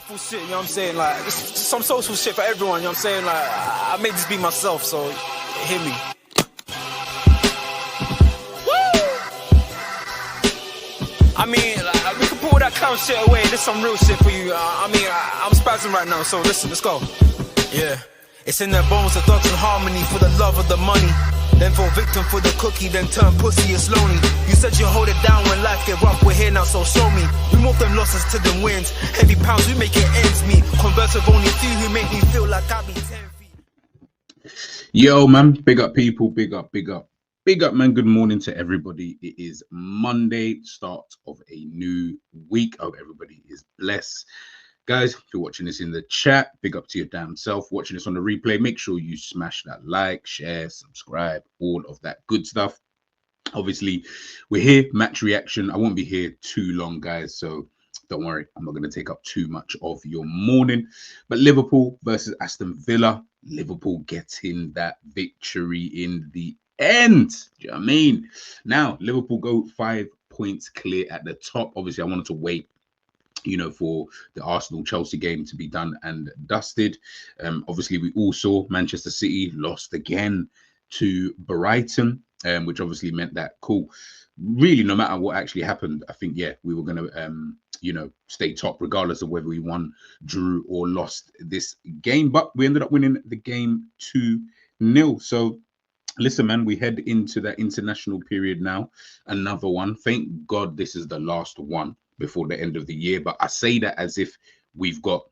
Full shit, you know what I'm saying? Like, just some social shit for everyone, you know what I'm saying? Like, I made this be myself, so hear me. Woo! I mean, like, we can put all that clown shit away. There's some real shit for you. I'm spazzing right now, so listen, let's go. Yeah. It's in their bones, the thugs in harmony for the love of the money. Then fall victim for the cookie, then turn pussy, it's lonely. You said you hold it down when life get rough, we're here now, so show me. We move them losses to them wins. Heavy pounds, we make it ends meet. Converse with only few who make me feel like I be 10 feet. Yo, man, big up people, big up, big up. Big up, man. Good morning to everybody. It is Monday, start of a new week. I hope everybody is blessed. Guys, if you're watching this in the chat, big up to your damn self. Watching this on the replay, make sure you smash that like, share, subscribe, all of that good stuff. Obviously, we're here, match reaction. I won't be here too long, guys, so don't worry. I'm not going to take up too much of your morning. But Liverpool versus Aston Villa. Liverpool getting that victory in the end. Do you know what I mean? Now, Liverpool go 5 points clear at the top. Obviously, I wanted to wait, you know, for the Arsenal-Chelsea game to be done and dusted. Obviously, we all saw Manchester City lost again to Brighton, which obviously meant that, cool, really, no matter what actually happened, I think, yeah, we were going to, you know, stay top regardless of whether we won, drew, or lost this game. But we ended up winning the game 2-0. So, listen, man, we head into that international period now. Another one. Thank God this is the last one before the end of the year, but I say that as if we've got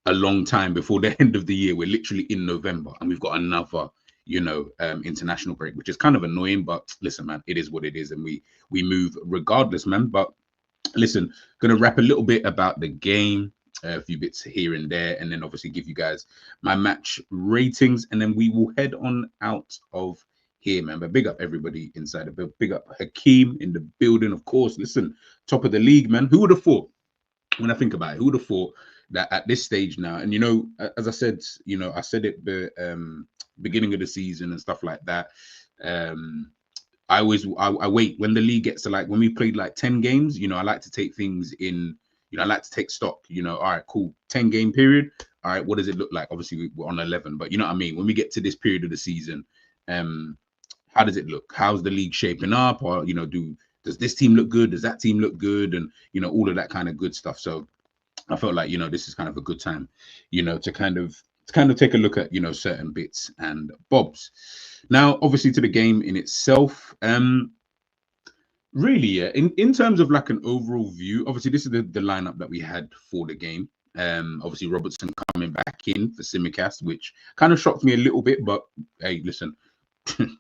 a long time before the end of the year. We're literally in November and we've got another, you know, international break, which is kind of annoying, but listen, man, it is what it is, and we move regardless, man. But listen, gonna rap a little bit about the game, a few bits here and there, and then obviously give you guys my match ratings, and then we will head on out of here, man. But big up everybody inside the build. Big up Hakeem in the building, of course. Listen, top of the league, man. Who would have thought, when I think about it, who would have thought that at this stage now, and you know, as I said, you know, I said it the beginning of the season and stuff like that. I wait when the league gets to, like, when we played like 10 games, you know, I like to take things in, you know, I like to take stock, you know, all right, cool, 10 game period. All right, what does it look like? Obviously, we're on 11, but you know what I mean? When we get to this period of the season, how does it look? How's the league shaping up? Or, you know, does this team look good? Does that team look good? And, you know, all of that kind of good stuff. So I felt like, you know, this is kind of a good time, you know, to kind of take a look at, you know, certain bits and bobs. Now, obviously, to the game in itself, really, yeah, in terms of like an overall view, obviously, this is the lineup that we had for the game. Obviously, Robertson coming back in for Simicast, which kind of shocked me a little bit, but hey, listen,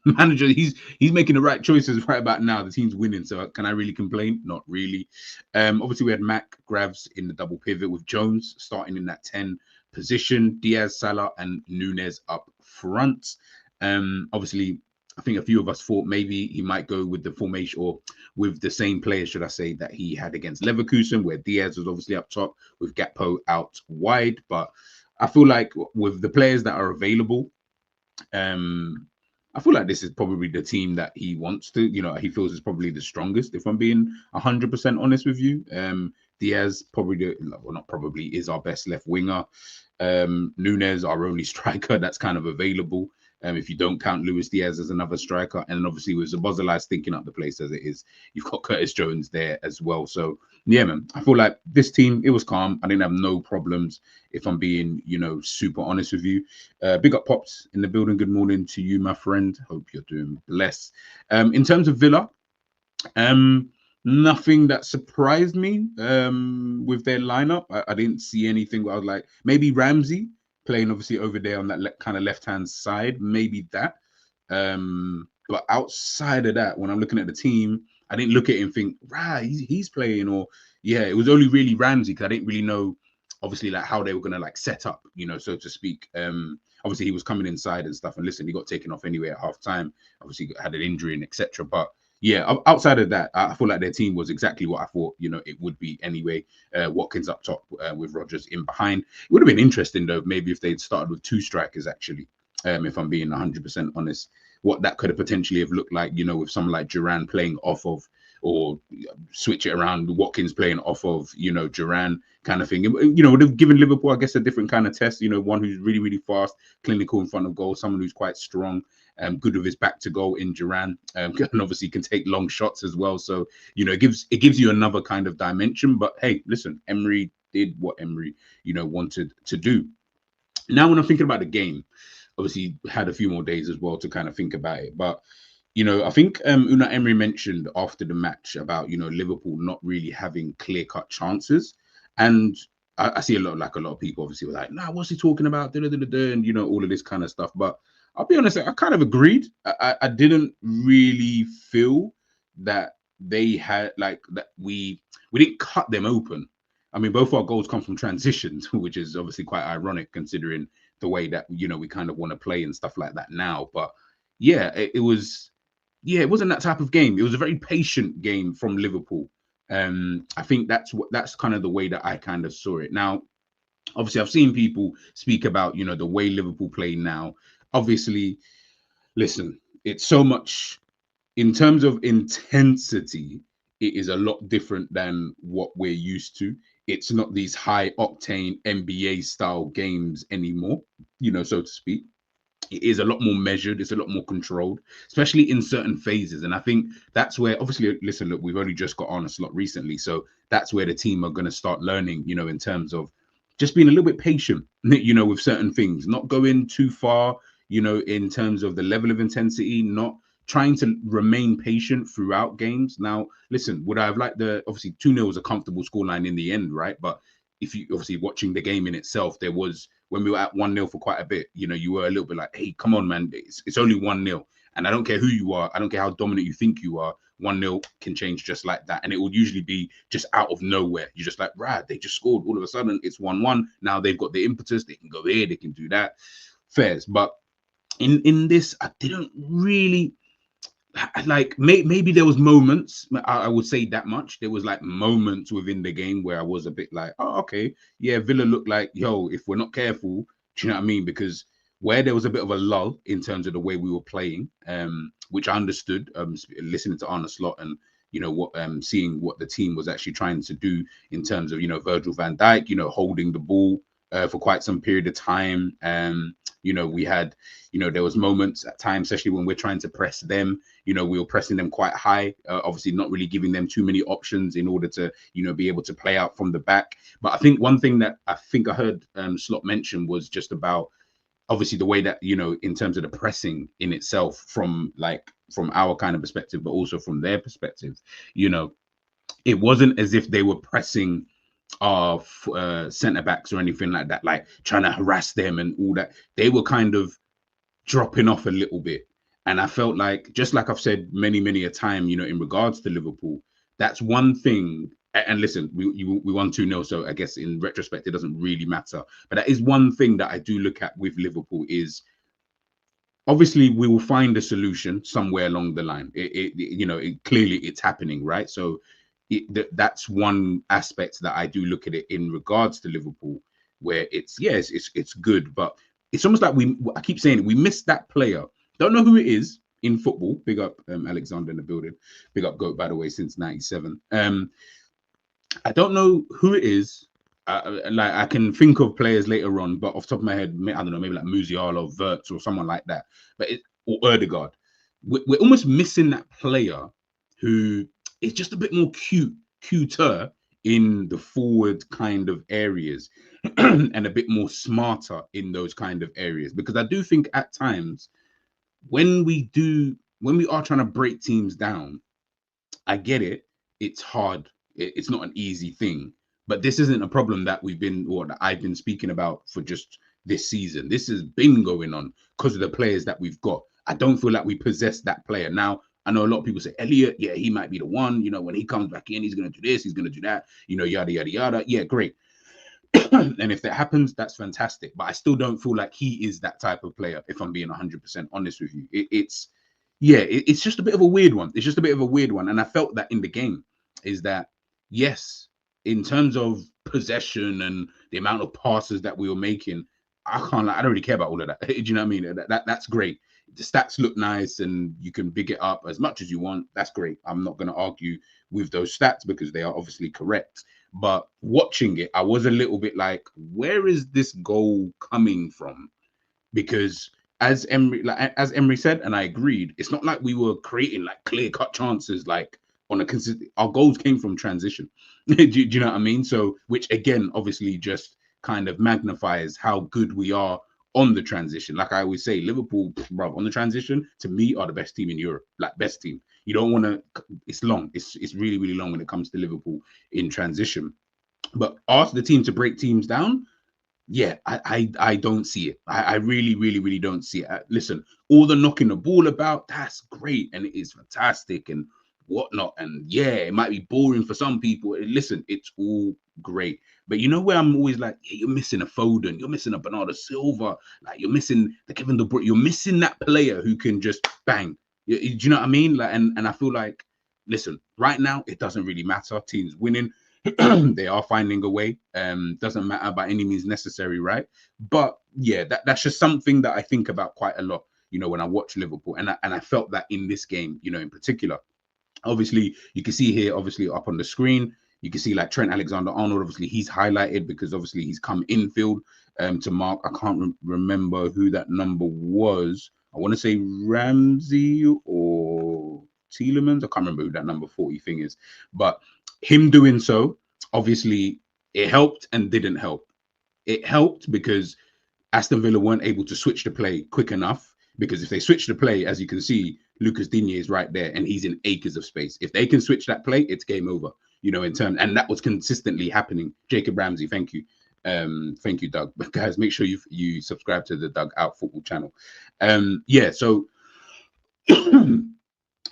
manager, he's making the right choices right about now. The team's winning, so can I really complain? Not really. Obviously, we had Mac Gravs in the double pivot with Jones starting in that 10 position, Diaz, Salah, and Nunez up front. Obviously, I think a few of us thought maybe he might go with the formation, or with the same player, should I say, that he had against Leverkusen, where Diaz was obviously up top with Gakpo out wide. But I feel like with the players that are available, I feel like this is probably the team that he wants to, you know, he feels is probably the strongest, if I'm being 100% honest with you. Diaz probably, well, not probably, is our best left winger. Nunez, our only striker that's kind of available. If you don't count Luis Diaz as another striker. And then obviously with Zabozalai stinking up the place as it is, you've got Curtis Jones there as well. So yeah, man, I feel like this team, it was calm. I didn't have no problems, if I'm being, you know, super honest with you. Big up Pops in the building. Good morning to you, my friend. Hope you're doing blessed. In terms of Villa, nothing that surprised me with their lineup. I didn't see anything where I was like, maybe Ramsey playing obviously over there on that kind of left-hand side, maybe that. But outside of that, when I'm looking at the team, I didn't look at it and think, right, he's playing, or yeah, it was only really Ramsey, because I didn't really know, obviously, like how they were gonna like set up, you know, so to speak. Obviously he was coming inside and stuff, and listen, he got taken off anyway at half time. Obviously had an injury and etc. But yeah, outside of that, I feel like their team was exactly what I thought, you know, it would be anyway. Watkins up top with Rodgers in behind. It would have been interesting though, maybe if they'd started with 2 strikers actually. If I'm being 100% honest, what that could have potentially have looked like, you know, with someone like Duran playing off of or switch it around, Watkins playing off of, Duran kind of thing. Would have given Liverpool, I guess, a different kind of test, one who's really, really fast, clinical in front of goal, someone who's quite strong, good with his back to goal in Duran, and obviously can take long shots as well. So, it gives you another kind of dimension. But hey, listen, Emery did what Emery, wanted to do. Now, when I'm thinking about the game, obviously had a few more days as well to kind of think about it. But, I think Unai Emery mentioned after the match about, Liverpool not really having clear-cut chances. And I see a lot of people obviously were like, nah, what's he talking about? And, all of this kind of stuff. But I'll be honest, I kind of agreed. I didn't really feel that they had that we didn't cut them open. I mean, both our goals come from transitions, which is obviously quite ironic considering the way that, we kind of want to play and stuff like that now. But yeah, it wasn't that type of game. It was a very patient game from Liverpool. I think that's kind of the way that I kind of saw it. Now, obviously, I've seen people speak about, the way Liverpool play now. Obviously, listen, it's so much in terms of intensity. It is a lot different than what we're used to. It's not these high octane NBA style games anymore, so to speak. It is a lot more measured. It's a lot more controlled, especially in certain phases. And I think that's where, obviously, listen, look, we've only just got on a slot recently. So that's where the team are going to start learning, in terms of just being a little bit patient, with certain things, not going too far, in terms of the level of intensity, not trying to remain patient throughout games. Now, listen, would I have liked obviously 2-0 was a comfortable scoreline in the end, right? But if you obviously watching the game in itself, there was, when we were at 1-0 for quite a bit, you were a little bit like, hey, come on, man, it's only 1-0. And I don't care who you are. I don't care how dominant you think you are. 1-0 can change just like that. And it will usually be just out of nowhere. You're just like, right, they just scored. All of a sudden, it's 1-1. Now they've got the impetus. They can go here. They can do that. Fairs. But in this, I didn't really... maybe there was moments, I would say that much. There was moments within the game where I was a bit like, oh, okay, yeah, Villa looked like, yo, if we're not careful, do you know what I mean? Because where there was a bit of a lull in terms of the way we were playing, which I understood, listening to Arne Slot and seeing what the team was actually trying to do in terms of Virgil van Dijk, holding the ball for quite some period of time. We had, there was moments at times, especially when we're trying to press them, we were pressing them quite high, obviously not really giving them too many options in order to, be able to play out from the back. But I think one thing that I heard Slot mention was just about, obviously, the way that, in terms of the pressing in itself from our kind of perspective, but also from their perspective, it wasn't as if they were pressing our centre backs or anything like that, like trying to harass them and all that. They were kind of dropping off a little bit. And I felt like, just like I've said many a time, in regards to Liverpool, that's one thing. And listen, we won 2-0, so I guess in retrospect, it doesn't really matter. But that is one thing that I do look at with Liverpool is, obviously, we will find a solution somewhere along the line. Clearly it's happening, right? So that's one aspect that I do look at it in regards to Liverpool, where it's good, but it's almost like I keep saying it, we missed that player. Don't know who it is in football. Big up Alexander in the building. Big up GOAT, by the way, since 97. I don't know who it is. I can think of players later on, but off the top of my head, I don't know, maybe like Musiala or Wirtz or someone like that. Or Ødegaard. We're almost missing that player who is just a bit more cuter in the forward kind of areas and a bit more smarter in those kind of areas. Because I do think at times when we are trying to break teams down, I get it. It's hard. It's not an easy thing. But this isn't a problem that that I've been speaking about for just this season. This has been going on because of the players that we've got. I don't feel like we possess that player. Now, I know a lot of people say, Elliot, yeah, he might be the one. When he comes back in, he's going to do this, he's going to do that, yada, yada, yada. Yeah, great. And if that happens, that's fantastic. But I still don't feel like he is that type of player, if I'm being 100% honest with you. It's just a bit of a weird one. It's just a bit of a weird one. And I felt that in the game is that, yes, in terms of possession and the amount of passes that we were making, I don't really care about all of that. Do you know what I mean? That's great. the stats look nice and you can big it up as much as you want. That's great. I'm not going to argue with those stats because they are obviously correct. But watching it, I was a little bit like, where is this goal coming from? Because as Emery said, and I agreed, it's not like we were creating like clear-cut chances like on a consistent. Our goals came from transition. do you know what I mean? So, which again, obviously, just kind of magnifies how good we are on the transition. Like I always say, Liverpool, bro, on the transition, to me, are the best team in Europe. Like best team. You don't want to. It's long. It's really really long when it comes to Liverpool in transition. But ask the team to break teams down. Yeah, I don't see it. I really, really, really don't see it. Listen, all the knocking the ball about, that's great and it is fantastic and whatnot. And yeah, it might be boring for some people. Listen, it's all great. But you know where I'm always like, yeah, you're missing a Foden, you're missing a Bernardo Silva, like you're missing the Kevin De Bruyne, you're missing that player who can just bang. Do you know what I mean? Like, and I feel like, listen, right now it doesn't really matter. Teams winning. They are finding a way. Doesn't matter by any means necessary, right? But yeah, that's just something that I think about quite a lot, you know, when I watch Liverpool. And I felt that in this game, you know, in particular. Obviously, you can see here, obviously, up on the screen, you can see like Trent Alexander-Arnold. Obviously, he's highlighted because obviously he's come infield to mark. I can't remember who that number was. I want to say Ramsey or Tielemans. I can't remember who that number 40 thing is. But him doing so, obviously, it helped and didn't help. It helped because Aston Villa weren't able to switch the play quick enough, because if they switch the play, as you can see, Lucas Digne is right there and he's in acres of space. If they can switch that play, it's game over, you know, in terms, and that was consistently happening. Jacob Ramsey, thank you. Thank you, Doug. But guys, make sure you subscribe to the Doug Out Football channel. Yeah, so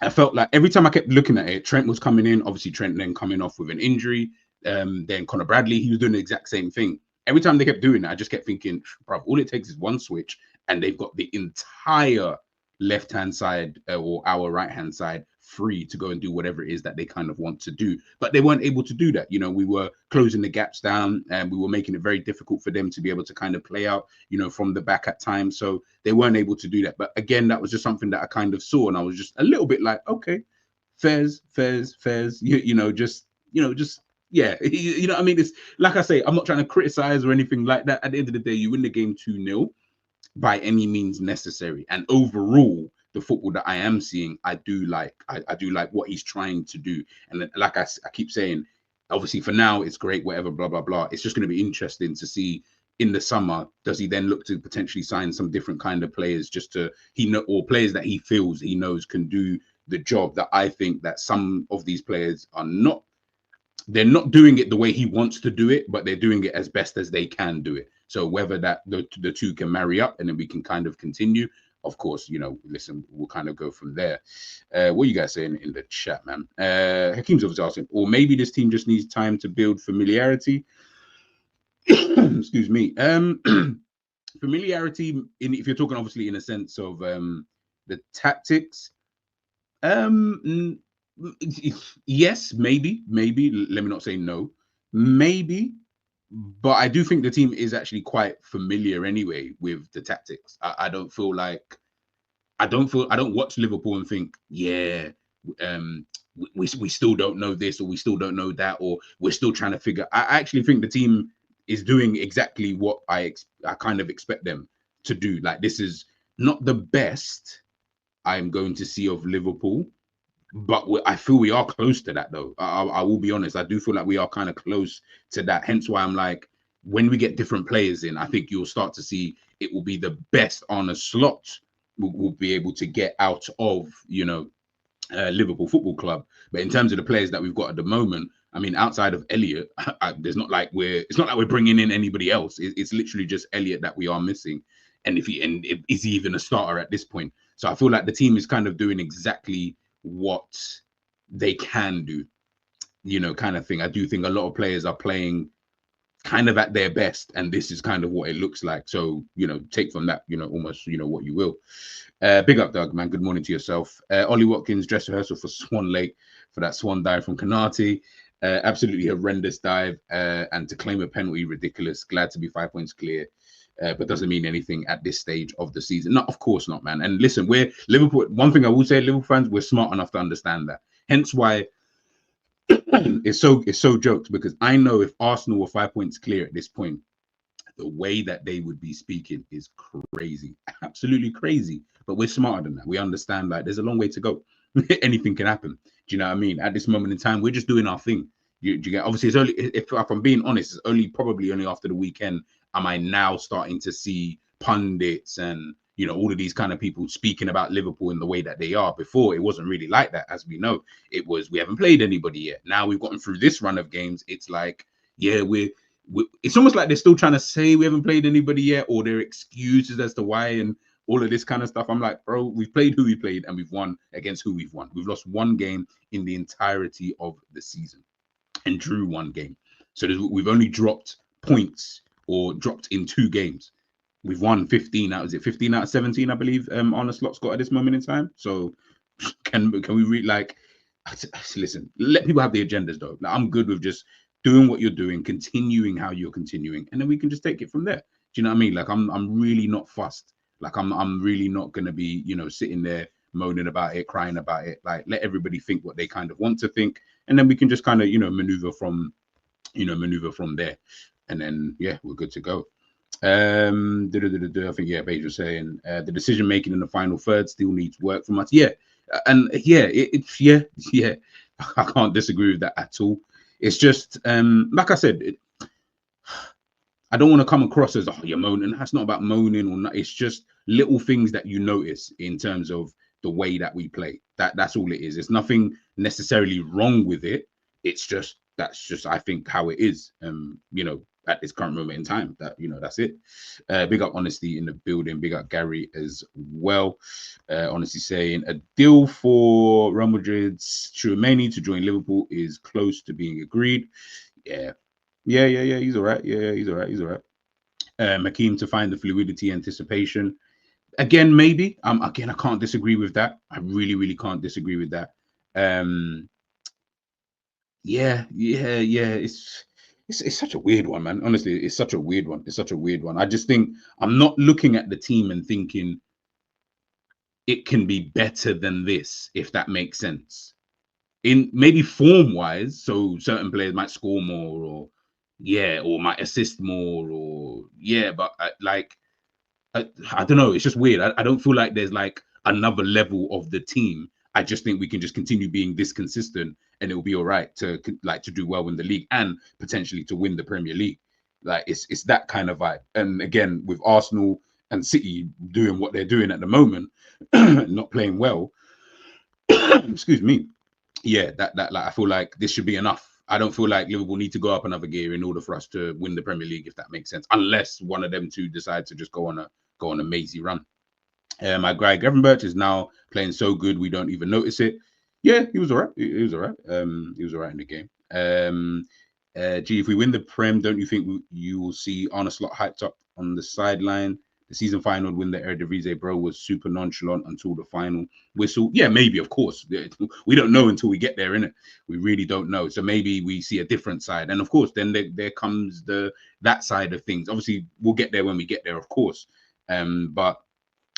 I felt like every time I kept looking at it, Trent was coming in. Obviously, Trent then coming off with an injury. Then Conor Bradley, he was doing the exact same thing. Every time they kept doing it, I just kept thinking, bro, all it takes is one switch, and they've got the entire left-hand side or our right-hand side free to go and do whatever it is that they kind of want to do. But they weren't able to do that. You know, we were closing the gaps down and we were making it very difficult for them to be able to kind of play out, you know, from the back at times. So they weren't able to do that. But again, that was just something that I kind of saw, and I was just a little bit like, okay, fairs, you know, just yeah, you know what I mean? It's like I say, I'm not trying to criticize or anything like that. At the end of the day, you win the game 2-0 by any means necessary. And overall, the football that I am seeing, I do like. I do like what he's trying to do. And like I keep saying, obviously for now, it's great, whatever, blah, blah, blah. It's just going to be interesting to see in the summer, does he then look to potentially sign some different kind of players just to, or players that he feels he knows can do the job that I think that some of these players are not. They're not doing it the way he wants to do it, but they're doing it as best as they can do it. So whether that the two can marry up and then we can kind of continue, of course, you know, listen, we'll kind of go from there. What are you guys saying in the chat, man? Hakeem's obviously asking, or maybe this team just needs time to build familiarity. Excuse me. Familiarity, if you're talking obviously in a sense of the tactics, yes, maybe. Let me not say no. Maybe, but I do think the team is actually quite familiar anyway with the tactics. I don't feel like I don't watch Liverpool and think, yeah, we still don't know this, or we still don't know that, or we're still trying to figure. I actually think the team is doing exactly what I kind of expect them to do. Like, this is not the best I'm going to see of Liverpool, but I feel we are close to that, though. I will be honest. I do feel like we are kind of close to that. Hence why I'm like, when we get different players in, I think you'll start to see it will be the best on a slot we'll be able to get out of, you know, Liverpool Football Club. But in terms of the players that we've got at the moment, I mean, outside of Elliot, it's not like we're bringing in anybody else. It's literally just Elliot that we are missing. And is he even a starter at this point? So I feel like the team is kind of doing exactly what they can do, you know, kind of thing. I do think a lot of players are playing kind of at their best, and this is kind of what it looks like. So, you know, take from that, you know, almost, you know, what you will. Big up, Doug, man. Good morning to yourself. Ollie Watkins, dress rehearsal for Swan Lake for that Swan dive from Kanati. Absolutely horrendous dive, and to claim a penalty, ridiculous. Glad to be 5 points clear. but doesn't mean anything at this stage of the season. No, of course not, man. And listen, we're Liverpool. One thing I will say, Liverpool fans, we're smart enough to understand that. Hence why it's so jokes, because I know if Arsenal were 5 points clear at this point, the way that they would be speaking is crazy, absolutely crazy. But we're smarter than that. We understand like there's a long way to go. Anything can happen. Do you know what I mean? At this moment in time, we're just doing our thing. Do you get? Obviously, it's only if I'm being honest, it's probably only after the weekend am I now starting to see pundits and all of these kind of people speaking about Liverpool in the way that they are. Before, it wasn't really like that, as we know. It was we haven't played anybody yet. Now we've gotten through this run of games. It's like, yeah, it's almost like they're still trying to say we haven't played anybody yet, or their excuses as to why and all of this kind of stuff. I'm like, bro, we've played who we played and we've won against who we've won. We've lost one game in the entirety of the season and drew one game. So we've only dropped points or dropped in 2 games. We've won 15 out. Is it 15 out of 17? I believe Arne Slot's got at this moment in time. So can we read like? Listen, let people have the agendas though. Like, I'm good with just doing what you're doing, continuing how you're continuing, and then we can just take it from there. Do you know what I mean? Like I'm really not fussed. Like I'm really not gonna be sitting there moaning about it, crying about it. Like let everybody think what they kind of want to think, and then we can just kind of maneuver from there, and then yeah, we're good to go. I think Beige was saying the decision making in the final third still needs work from us. Yeah, and yeah, yeah. I can't disagree with that at all. It's just like I said, I don't want to come across as you're moaning. That's not about moaning or not. It's just little things that you notice in terms of the way that we play. That's all it is. It's nothing necessarily wrong with it. It's just that's just I think how it is. At this current moment in time, that's it. Big up Honesty in the building. Big up Gary as well. Honesty saying a deal for Real Madrid's Tchouaméni to join Liverpool is close to being agreed. Yeah. He's all right. Yeah, he's all right. Hakeem to find the fluidity, anticipation. Again, maybe. Again, I can't disagree with that. I really can't disagree with that. Yeah. It's such a weird one, man. Honestly, it's such a weird one. I just think I'm not looking at the team and thinking it can be better than this, if that makes sense. In maybe form-wise, so certain players might score more, or might assist more, or but I don't know. It's just weird. I don't feel like there's like another level of the team. I just think we can just continue being this consistent, and it'll be all right to do well in the league and potentially to win the Premier League. Like it's that kind of vibe. And again, with Arsenal and City doing what they're doing at the moment, not playing well. Excuse me. Yeah, that like I feel like this should be enough. I don't feel like Liverpool need to go up another gear in order for us to win the Premier League, if that makes sense. Unless one of them two decide to just go on a mazy run. My guy Gravenberch is now playing so good we don't even notice it. Yeah, he was all right. He was all right. He was all right in the game. If we win the Prem, don't you think you will see Arne Slot hyped up on the sideline? The season final win the Eredivisie, bro, was super nonchalant until the final whistle. Yeah, maybe, of course. We don't know until we get there, innit? We really don't know. So maybe we see a different side. And of course, then there comes that side of things. Obviously, we'll get there when we get there, of course. But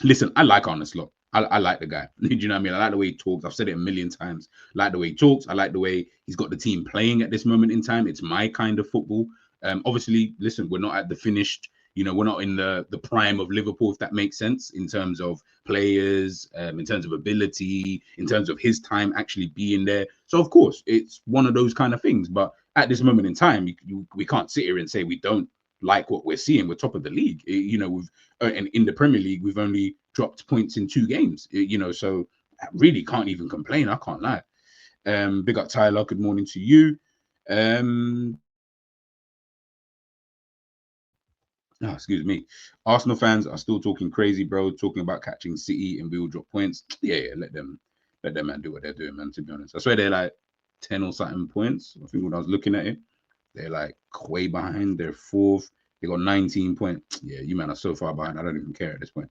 listen, I like Arne Slot. I like the guy. Do you know what I mean? I like the way he talks. I've said it a million times. I like the way he talks. I like the way he's got the team playing at this moment in time. It's my kind of football. Obviously, listen, we're not at the finished. We're not in the prime of Liverpool, if that makes sense, in terms of players, in terms of ability, in terms of his time actually being there. So, of course, it's one of those kind of things. But at this moment in time, we can't sit here and say we don't like what we're seeing. We're top of the league. And in the Premier League, we've only dropped points in 2 games. So I really can't even complain. I can't lie. Big up Tyler. Good morning to you. Oh, excuse me. Arsenal fans are still talking crazy, bro. Talking about catching City and we will drop points. Yeah, let them man do what they're doing, man. To be honest, I swear they're like 10 or something points. I think when I was looking at it, they're like way behind. They're 4th. They got 19 points. Yeah, you man are so far behind. I don't even care at this point.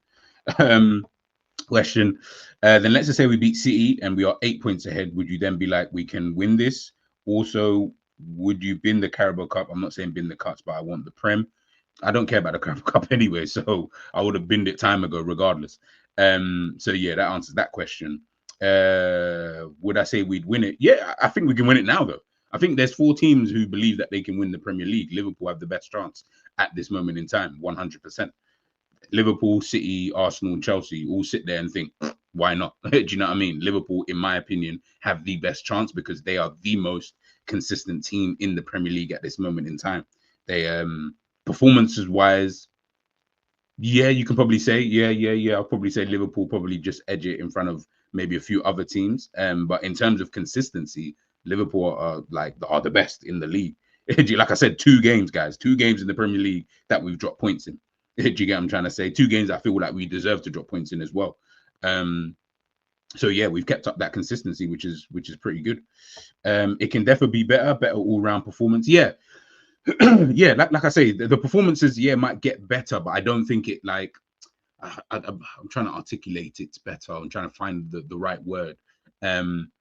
Question. Then let's just say we beat City and we are 8 points ahead. Would you then be like, we can win this? Also, would you bin the Carabao Cup? I'm not saying bin the cups, but I want the Prem. I don't care about the Carabao Cup anyway, so I would have binned it time ago, regardless. So yeah, that answers that question. Would I say we'd win it? Yeah, I think we can win it now, though. I think there's 4 teams who believe that they can win the Premier League. Liverpool have the best chance at this moment in time, 100%. Liverpool, City, Arsenal, and Chelsea all sit there and think, why not? Do you know what I mean? Liverpool, in my opinion, have the best chance because they are the most consistent team in the Premier League at this moment in time. They performances wise, yeah, you can probably say, yeah. I'll probably say Liverpool probably just edge it in front of maybe a few other teams. But in terms of consistency, Liverpool are the best in the league. Like I said, 2 games, guys, 2 games in the Premier League that we've dropped points in. Do you get what I'm trying to say? 2 games I feel like we deserve to drop points in as well. So yeah, we've kept up that consistency, which is pretty good. It can definitely be better all-round performance. Yeah. Yeah, like I say, the performances, yeah, might get better, but I don't think it like I'm trying to articulate it better. I'm trying to find the right word. When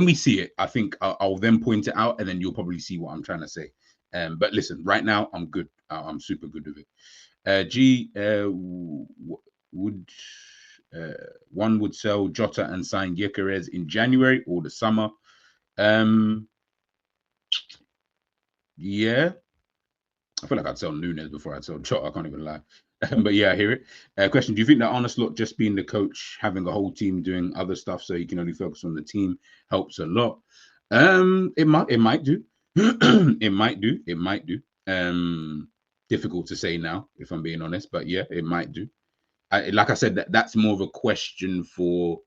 we see it, I think I'll then point it out, and then you'll probably see what I'm trying to say. But listen, right now I'm good. I'm super good with it. Would one would sell Jota and sign Gyökeres in January or the summer? Yeah, I feel like I'd sell Nunes before I'd sell Jota. I can't even lie. But yeah, I hear it. Question: do you think that Arne Slot just being the coach, having a whole team doing other stuff, so he can only focus on the team, helps a lot? It might do. It might do. Difficult to say now, if I'm being honest, but yeah, it might do. Like I said, that's more of a question for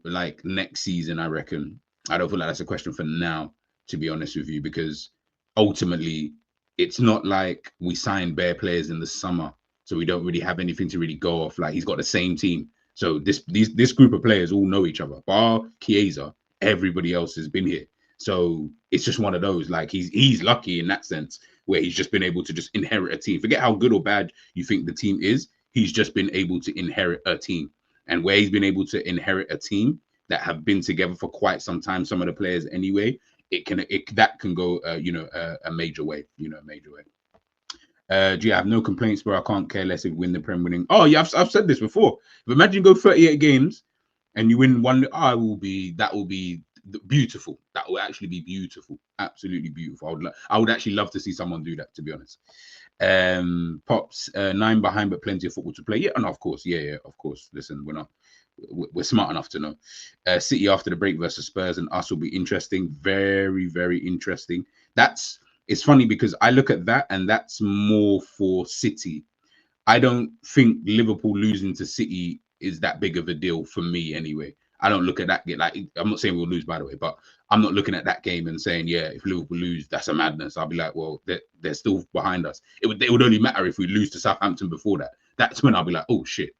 like next season, I reckon. I don't feel like that's a question for now, to be honest with you, because ultimately it's not like we signed bare players in the summer, so we don't really have anything to really go off. Like, he's got the same team, so this group of players all know each other. Bar Chiesa, everybody else has been here, so it's just one of those. Like, he's lucky in that sense, where he's just been able to just inherit a team. Forget how good or bad you think the team is. He's just been able to inherit a team, and where he's been able to inherit a team that have been together for quite some time, some of the players anyway, that can go a major way, a major way. Do you have no complaints, bro? I can't care less if we win the Prem winning. Oh yeah, I've said this before. But imagine you go 38 games and you win one. That will be beautiful. That will actually be beautiful. Absolutely beautiful. I would actually love to see someone do that, to be honest. Pops 9 behind, but plenty of football to play. Yeah, and of course, yeah, of course. Listen, we're smart enough to know. City after the break versus Spurs and us will be interesting. Very, very interesting. It's funny because I look at that and that's more for City. I don't think Liverpool losing to City is that big of a deal for me anyway. I don't look at that game. Like, I'm not saying we'll lose, by the way, but I'm not looking at that game and saying, yeah, if Liverpool lose, that's a madness. I'll be like, well, they're still behind us. It would only matter if we lose to Southampton before that. That's when I'll be like, oh shit.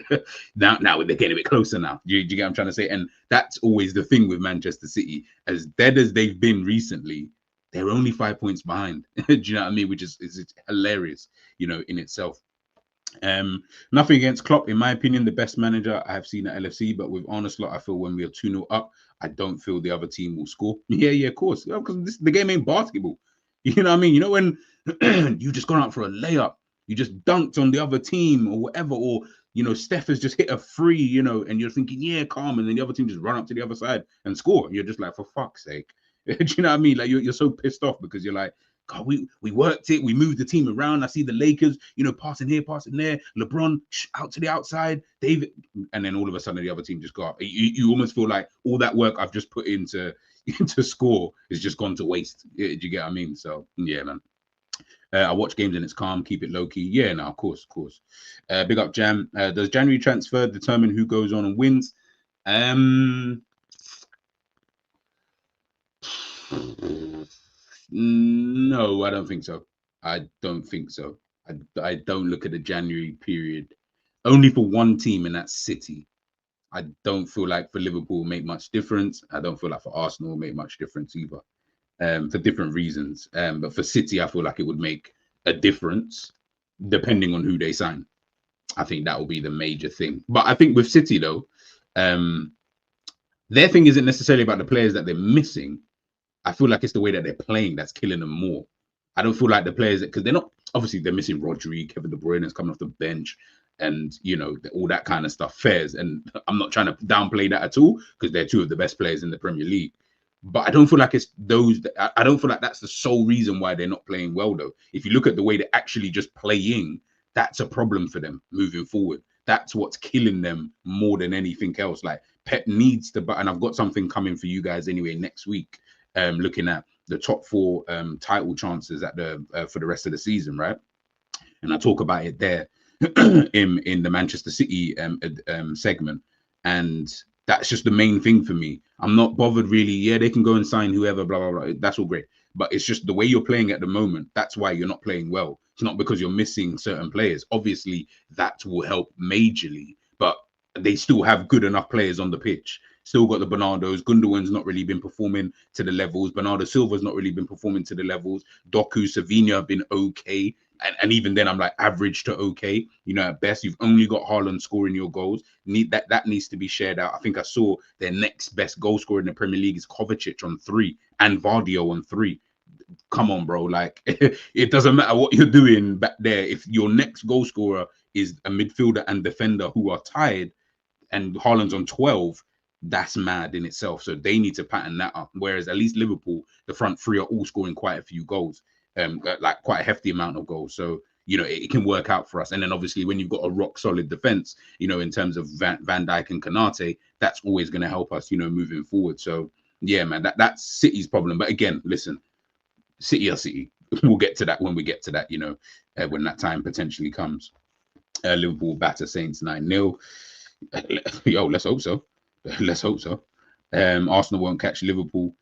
now they're getting a bit closer now. Do you get what I'm trying to say? And that's always the thing with Manchester City. As dead as they've been recently, they're only 5 points behind. Do you know what I mean? Which is hilarious, in itself. Nothing against Klopp, in my opinion, the best manager I have seen at LFC. But with Arne Slot, I feel when we are 2-0 up, I don't feel the other team will score. Yeah, of course, because the game ain't basketball. You know what I mean? When you just gone out for a layup, you just dunked on the other team or whatever, or Steph has just hit a free, and you're thinking, yeah, calm, and then the other team just run up to the other side and score. And you're just like, for fuck's sake. Do you know what I mean? Like, you're so pissed off because you're like, God, we worked it. We moved the team around. I see the Lakers, passing here, passing there. LeBron out to the outside. David, and then all of a sudden the other team just got. You almost feel like all that work I've just put into score is just gone to waste. Do you get what I mean? So yeah, man. I watch games and it's calm. Keep it low key. Yeah, no, of course. Big up, Jam. Does January transfer determine who goes on and wins? No, I don't think so. I don't think so. I don't look at the January period only for one team, and that's City. I don't feel like for Liverpool make much difference. I don't feel like for Arsenal make much difference either, for different reasons. But for City, I feel like it would make a difference depending on who they sign. I think that will be the major thing. But I think with City though, their thing isn't necessarily about the players that they're missing. I feel like it's the way that they're playing that's killing them more. I don't feel like the players, because they're not obviously they're missing Rodri, Kevin De Bruyne is coming off the bench, and you know all that kind of stuff. Fairs, and I'm not trying to downplay that at all because they're two of the best players in the Premier League. But I don't feel like it's those. I don't feel like that's the sole reason why they're not playing well, though. If you look at the way they're actually just playing, that's a problem for them moving forward. That's what's killing them more than anything else. Like Pep needs to, and I've got something coming for you guys anyway next week. Looking at the top 4 title chances at the for the rest of the season, right? And I talk about it there in the Manchester City segment, and that's just the main thing for me. I'm not bothered really. Yeah, they can go and sign whoever, blah blah blah. That's all great, but it's just the way you're playing at the moment. That's why you're not playing well. It's not because you're missing certain players. Obviously, that will help majorly, but they still have good enough players on the pitch. Still got the Bernardos. Gundogan's not really been performing to the levels. Bernardo Silva's not really been performing to the levels. Doku, Savinha have been okay. And even then, I'm like average to okay. You know, at best, you've only got Haaland scoring your goals. That needs to be shared out. I think I saw their next best goal scorer in the Premier League is Kovacic on 3 and Vardio on 3. Come on, bro. Like, it doesn't matter what you're doing back there. If your next goal scorer is a midfielder and defender who are tied and Haaland's on 12, that's mad in itself. So they need to pattern that up. Whereas at least Liverpool, the front 3 are all scoring quite a few goals. Like quite a hefty amount of goals. So, you know, it can work out for us. And then obviously when you've got a rock solid defense, you know, in terms of Van Dijk and Konate, that's always going to help us, you know, moving forward. So, yeah, man, that's City's problem. But again, listen, City are City. We'll get to that when we get to that, you know, when that time potentially comes. Liverpool batter Saints 9-0. Yo, let's hope so. Let's hope so. Arsenal won't catch Liverpool.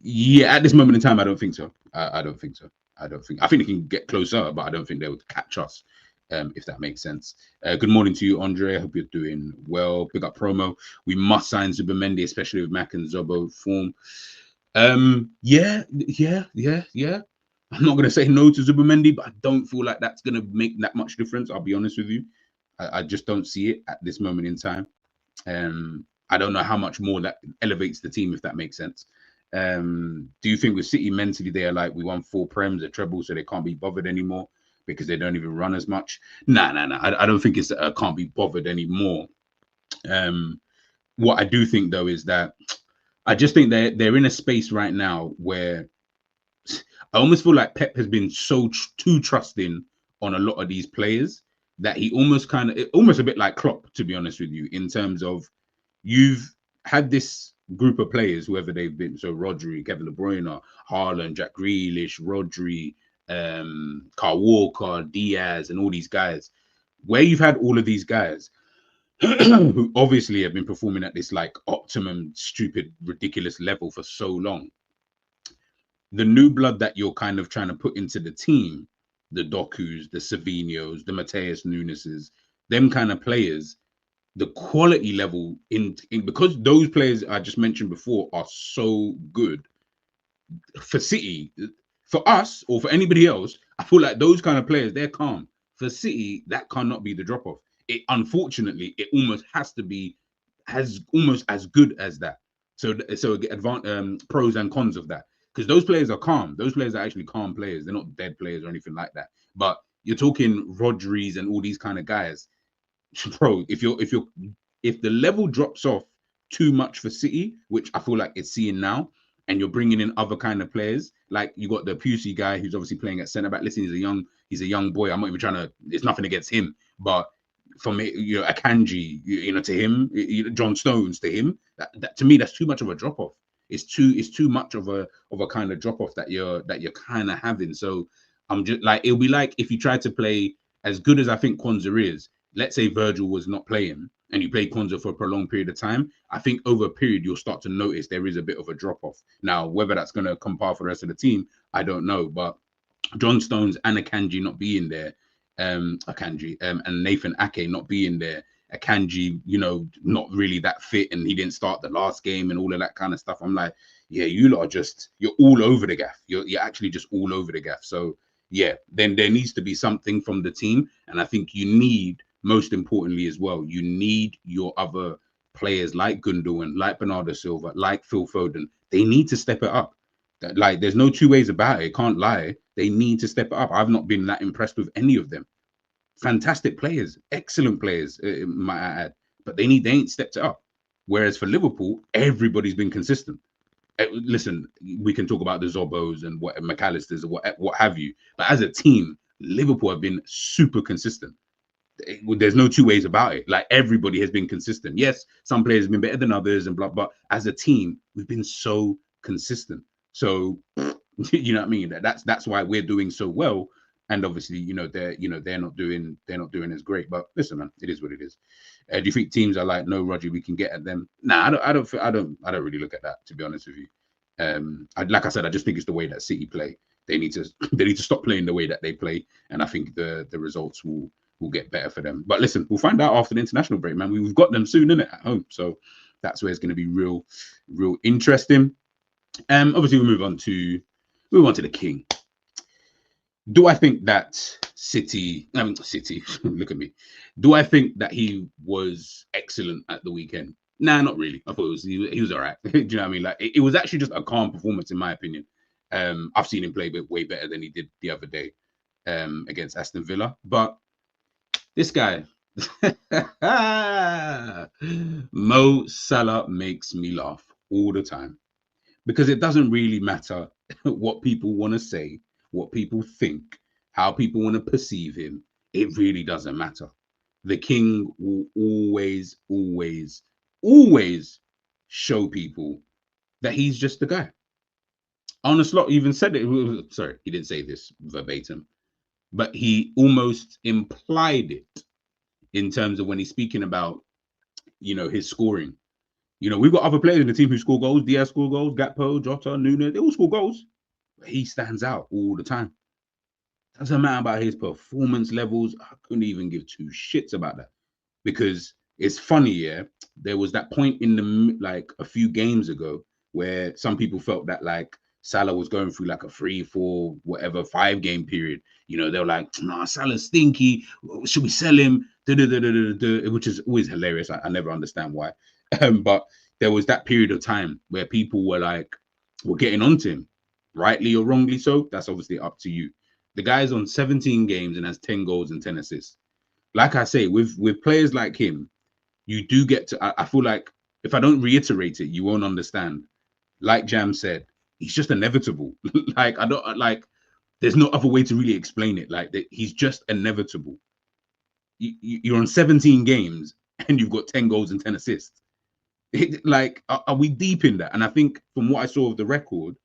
Yeah, at this moment in time, I don't think so. I don't think so. I think they can get closer, but I don't think they would catch us, if that makes sense. Good morning to you, Andre. I hope you're doing well. Big up promo. We must sign Zubimendi, especially with Mac and Zobo form. Yeah. I'm not going to say no to Zubimendi, but I don't feel like that's going to make that much difference. I'll be honest with you. I just don't see it at this moment in time. I don't know how much more that elevates the team, if that makes sense. Do you think with City mentally they are like, we won 4 Prems, a treble, so they can't be bothered anymore because they don't even run as much? Nah. I don't think it's can't be bothered anymore. What I do think though is that I just think they're in a space right now where I almost feel like Pep has been so too trusting on a lot of these players that he almost a bit like Klopp, to be honest with you, in terms of you've had this group of players, whoever they've been, so Rodri, Kevin De Bruyne, Haaland, Jack Grealish, Rodri, Kyle Walker, Diaz, and all these guys, where you've had all of these guys who obviously have been performing at this like optimum, stupid, ridiculous level for so long. The new blood that you're kind of trying to put into the team, the Dokus, the Savinhos, the Mateus Nuneses, them kind of players, the quality level in because those players I just mentioned before are so good for City, for us or for anybody else, I feel like those kind of players, they're calm. For City, that cannot be the drop off. It unfortunately, it almost has to be almost as good as that. So pros and cons of that, because those players are calm. Those players are actually calm players. They're not dead players or anything like that. But you're talking Rodri's and all these kind of guys. Bro, if the level drops off too much for City, which I feel like it's seeing now, and you're bringing in other kind of players, like you got the Pusey guy who's obviously playing at centre back. Listen, he's a young boy. I'm not even trying to. It's nothing against him, but for me, you know, Akanji, you know, to him, Jon Stones to him, that to me, that's too much of a drop off. It's too much of a kind of drop off that you're kind of having. So I'm just like, it'll be like if you tried to play as good as I think Kwanzaa is. Let's say Virgil was not playing and you play Kwanzaa for a prolonged period of time, I think over a period, you'll start to notice there is a bit of a drop-off. Now, whether that's going to compare for the rest of the team, I don't know. But John Stones and Akanji not being there, and Nathan Ake not being there, Akanji, you know, not really that fit, and he didn't start the last game and all of that kind of stuff. I'm like, yeah, you lot are just, you're all over the gaff. You're actually just all over the gaff. So, yeah, then there needs to be something from the team. And I think you need, most importantly as well, you need your other players like Gundogan, like Bernardo Silva, like Phil Foden. They need to step it up. Like, there's no two ways about it. Can't lie. They need to step it up. I've not been that impressed with any of them. Fantastic players, excellent players, might I add, but they ain't stepped it up. Whereas for Liverpool, everybody's been consistent. Listen, we can talk about the Zobos and what McAllister's or what have you, but as a team, Liverpool have been super consistent. There's no two ways about it. Like, everybody has been consistent. Yes, some players have been better than others and blah, but as a team, we've been so consistent. So you know what I mean? That's why we're doing so well. And obviously, they're not doing as great. But listen, man, it is what it is. Do you think teams are like, no, Roger, we can get at them? Nah, I don't really look at that, to be honest with you. Like I said, I just think it's the way that City play. They need to stop playing the way that they play, and I think the results will get better for them. But listen, we'll find out after the international break, man. We've got them soon, innit, at home. So that's where it's going to be real interesting. Obviously, we'll move on to the King. Do I think that City, look at me. Do I think that he was excellent at the weekend? Nah, not really. I thought he was all right. Do you know what I mean? Like, it was actually just a calm performance, in my opinion. I've seen him play way better than he did the other day against Aston Villa. But this guy, Mo Salah, makes me laugh all the time, because it doesn't really matter what people want to say, what people think, how people want to perceive him. It really doesn't matter. The King will always show people that he's just the guy. Arne Slot even said it. Sorry, he didn't say this verbatim, but he almost implied it in terms of when he's speaking about, his scoring. We've got other players in the team who score goals. Diaz score goals, Gakpo, Jota, Nunes, they all score goals. But he stands out all the time. Doesn't matter about his performance levels. I couldn't even give two shits about that, because it's funny, yeah. There was that point in a few games ago where some people felt that like Salah was going through like a 3, 4, whatever 5-game period. They were like, nah, Salah's stinky. Should we sell him? Which is always hilarious. I never understand why. But there was that period of time where people were getting onto him, rightly or wrongly so. That's obviously up to you. The guy's on 17 games and has 10 goals and 10 assists. Like I say, with players like him, you do get to, I feel like if I don't reiterate it, you won't understand. Like Jam said, he's just inevitable. There's no other way to really explain it. He's just inevitable. You're on 17 games and you've got 10 goals and 10 assists. Are we deep in that? And I think from what I saw of the record,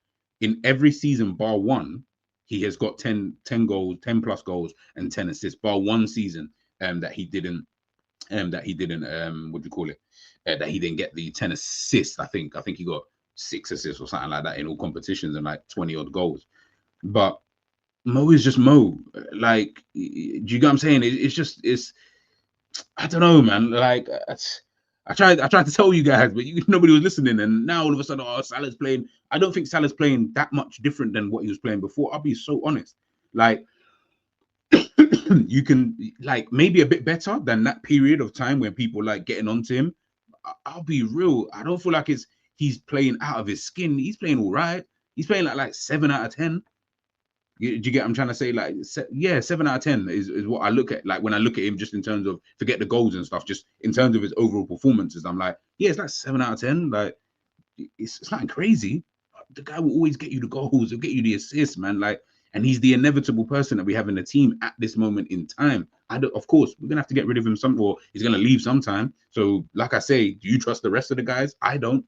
in every season bar one, he has got 10 goals, 10 plus goals and 10 assists, bar one season that he didn't that he didn't get the 10 assists. I think he got 6 assists or something like that in all competitions and like 20 odd goals. But Mo is just Mo. Do you get what I'm saying? It's I don't know, man. I tried to tell you guys, but nobody was listening. And now all of a sudden, Salah's playing. I don't think Salah's playing that much different than what he was playing before. I'll be so honest. You can maybe a bit better than that period of time when people getting onto him. I'll be real. I don't feel like he's playing out of his skin. He's playing all right. He's playing like 7 out of 10. Do you get what I'm trying to say? 7 out of 10 is what I look at. When I look at him, just in terms of, forget the goals and stuff, just in terms of his overall performances, I'm like, yeah, it's like 7 out of 10. It's nothing crazy. The guy will always get you the goals. He'll get you the assists, man. And he's the inevitable person that we have in the team at this moment in time. Of course, we're gonna have to get rid of him or he's gonna leave sometime. So, like I say, do you trust the rest of the guys? I don't.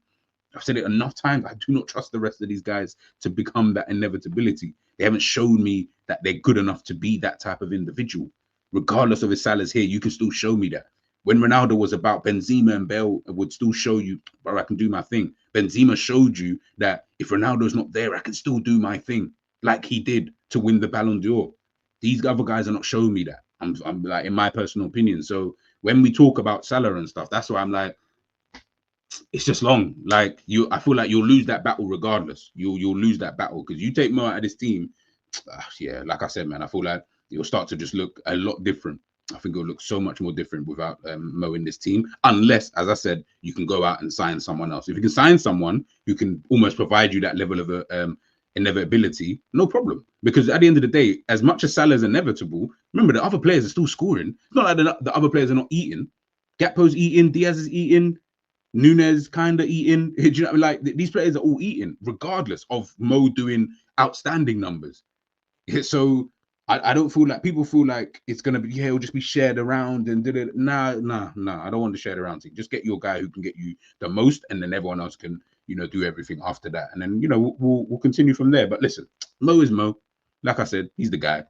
I've said it enough times. I do not trust the rest of these guys to become that inevitability. They haven't shown me that they're good enough to be that type of individual. Regardless of if Salah's here, you can still show me that. When Ronaldo was about, Benzema and Bale would still show you, bro, I can do my thing. Benzema showed you that if Ronaldo's not there, I can still do my thing, like he did to win the Ballon d'Or. These other guys are not showing me that. I'm in my personal opinion. So when we talk about Salah and stuff, that's why I'm like, it's just long. I feel like you'll lose that battle regardless. You'll lose that battle because you take Mo out of this team. Yeah, like I said, man, I feel like it'll start to just look a lot different. I think it'll look so much more different without Mo in this team, unless, as I said, you can go out and sign someone else. If you can sign someone who can almost provide you that level of inevitability, no problem. Because at the end of the day, as much as Salah is inevitable, remember the other players are still scoring. It's not like the other players are not eating. Gakpo's eating, Diaz is eating, Nunes kind of eating. Do you know what I mean? Like these players are all eating, regardless of Mo doing outstanding numbers. So I don't feel like people feel like it's gonna be it'll just be shared around and did it. Nah. I don't want to share it around thing. Just get your guy who can get you the most, and then everyone else can do everything after that, and then we'll continue from there. But listen, Mo is Mo. Like I said, he's the guy.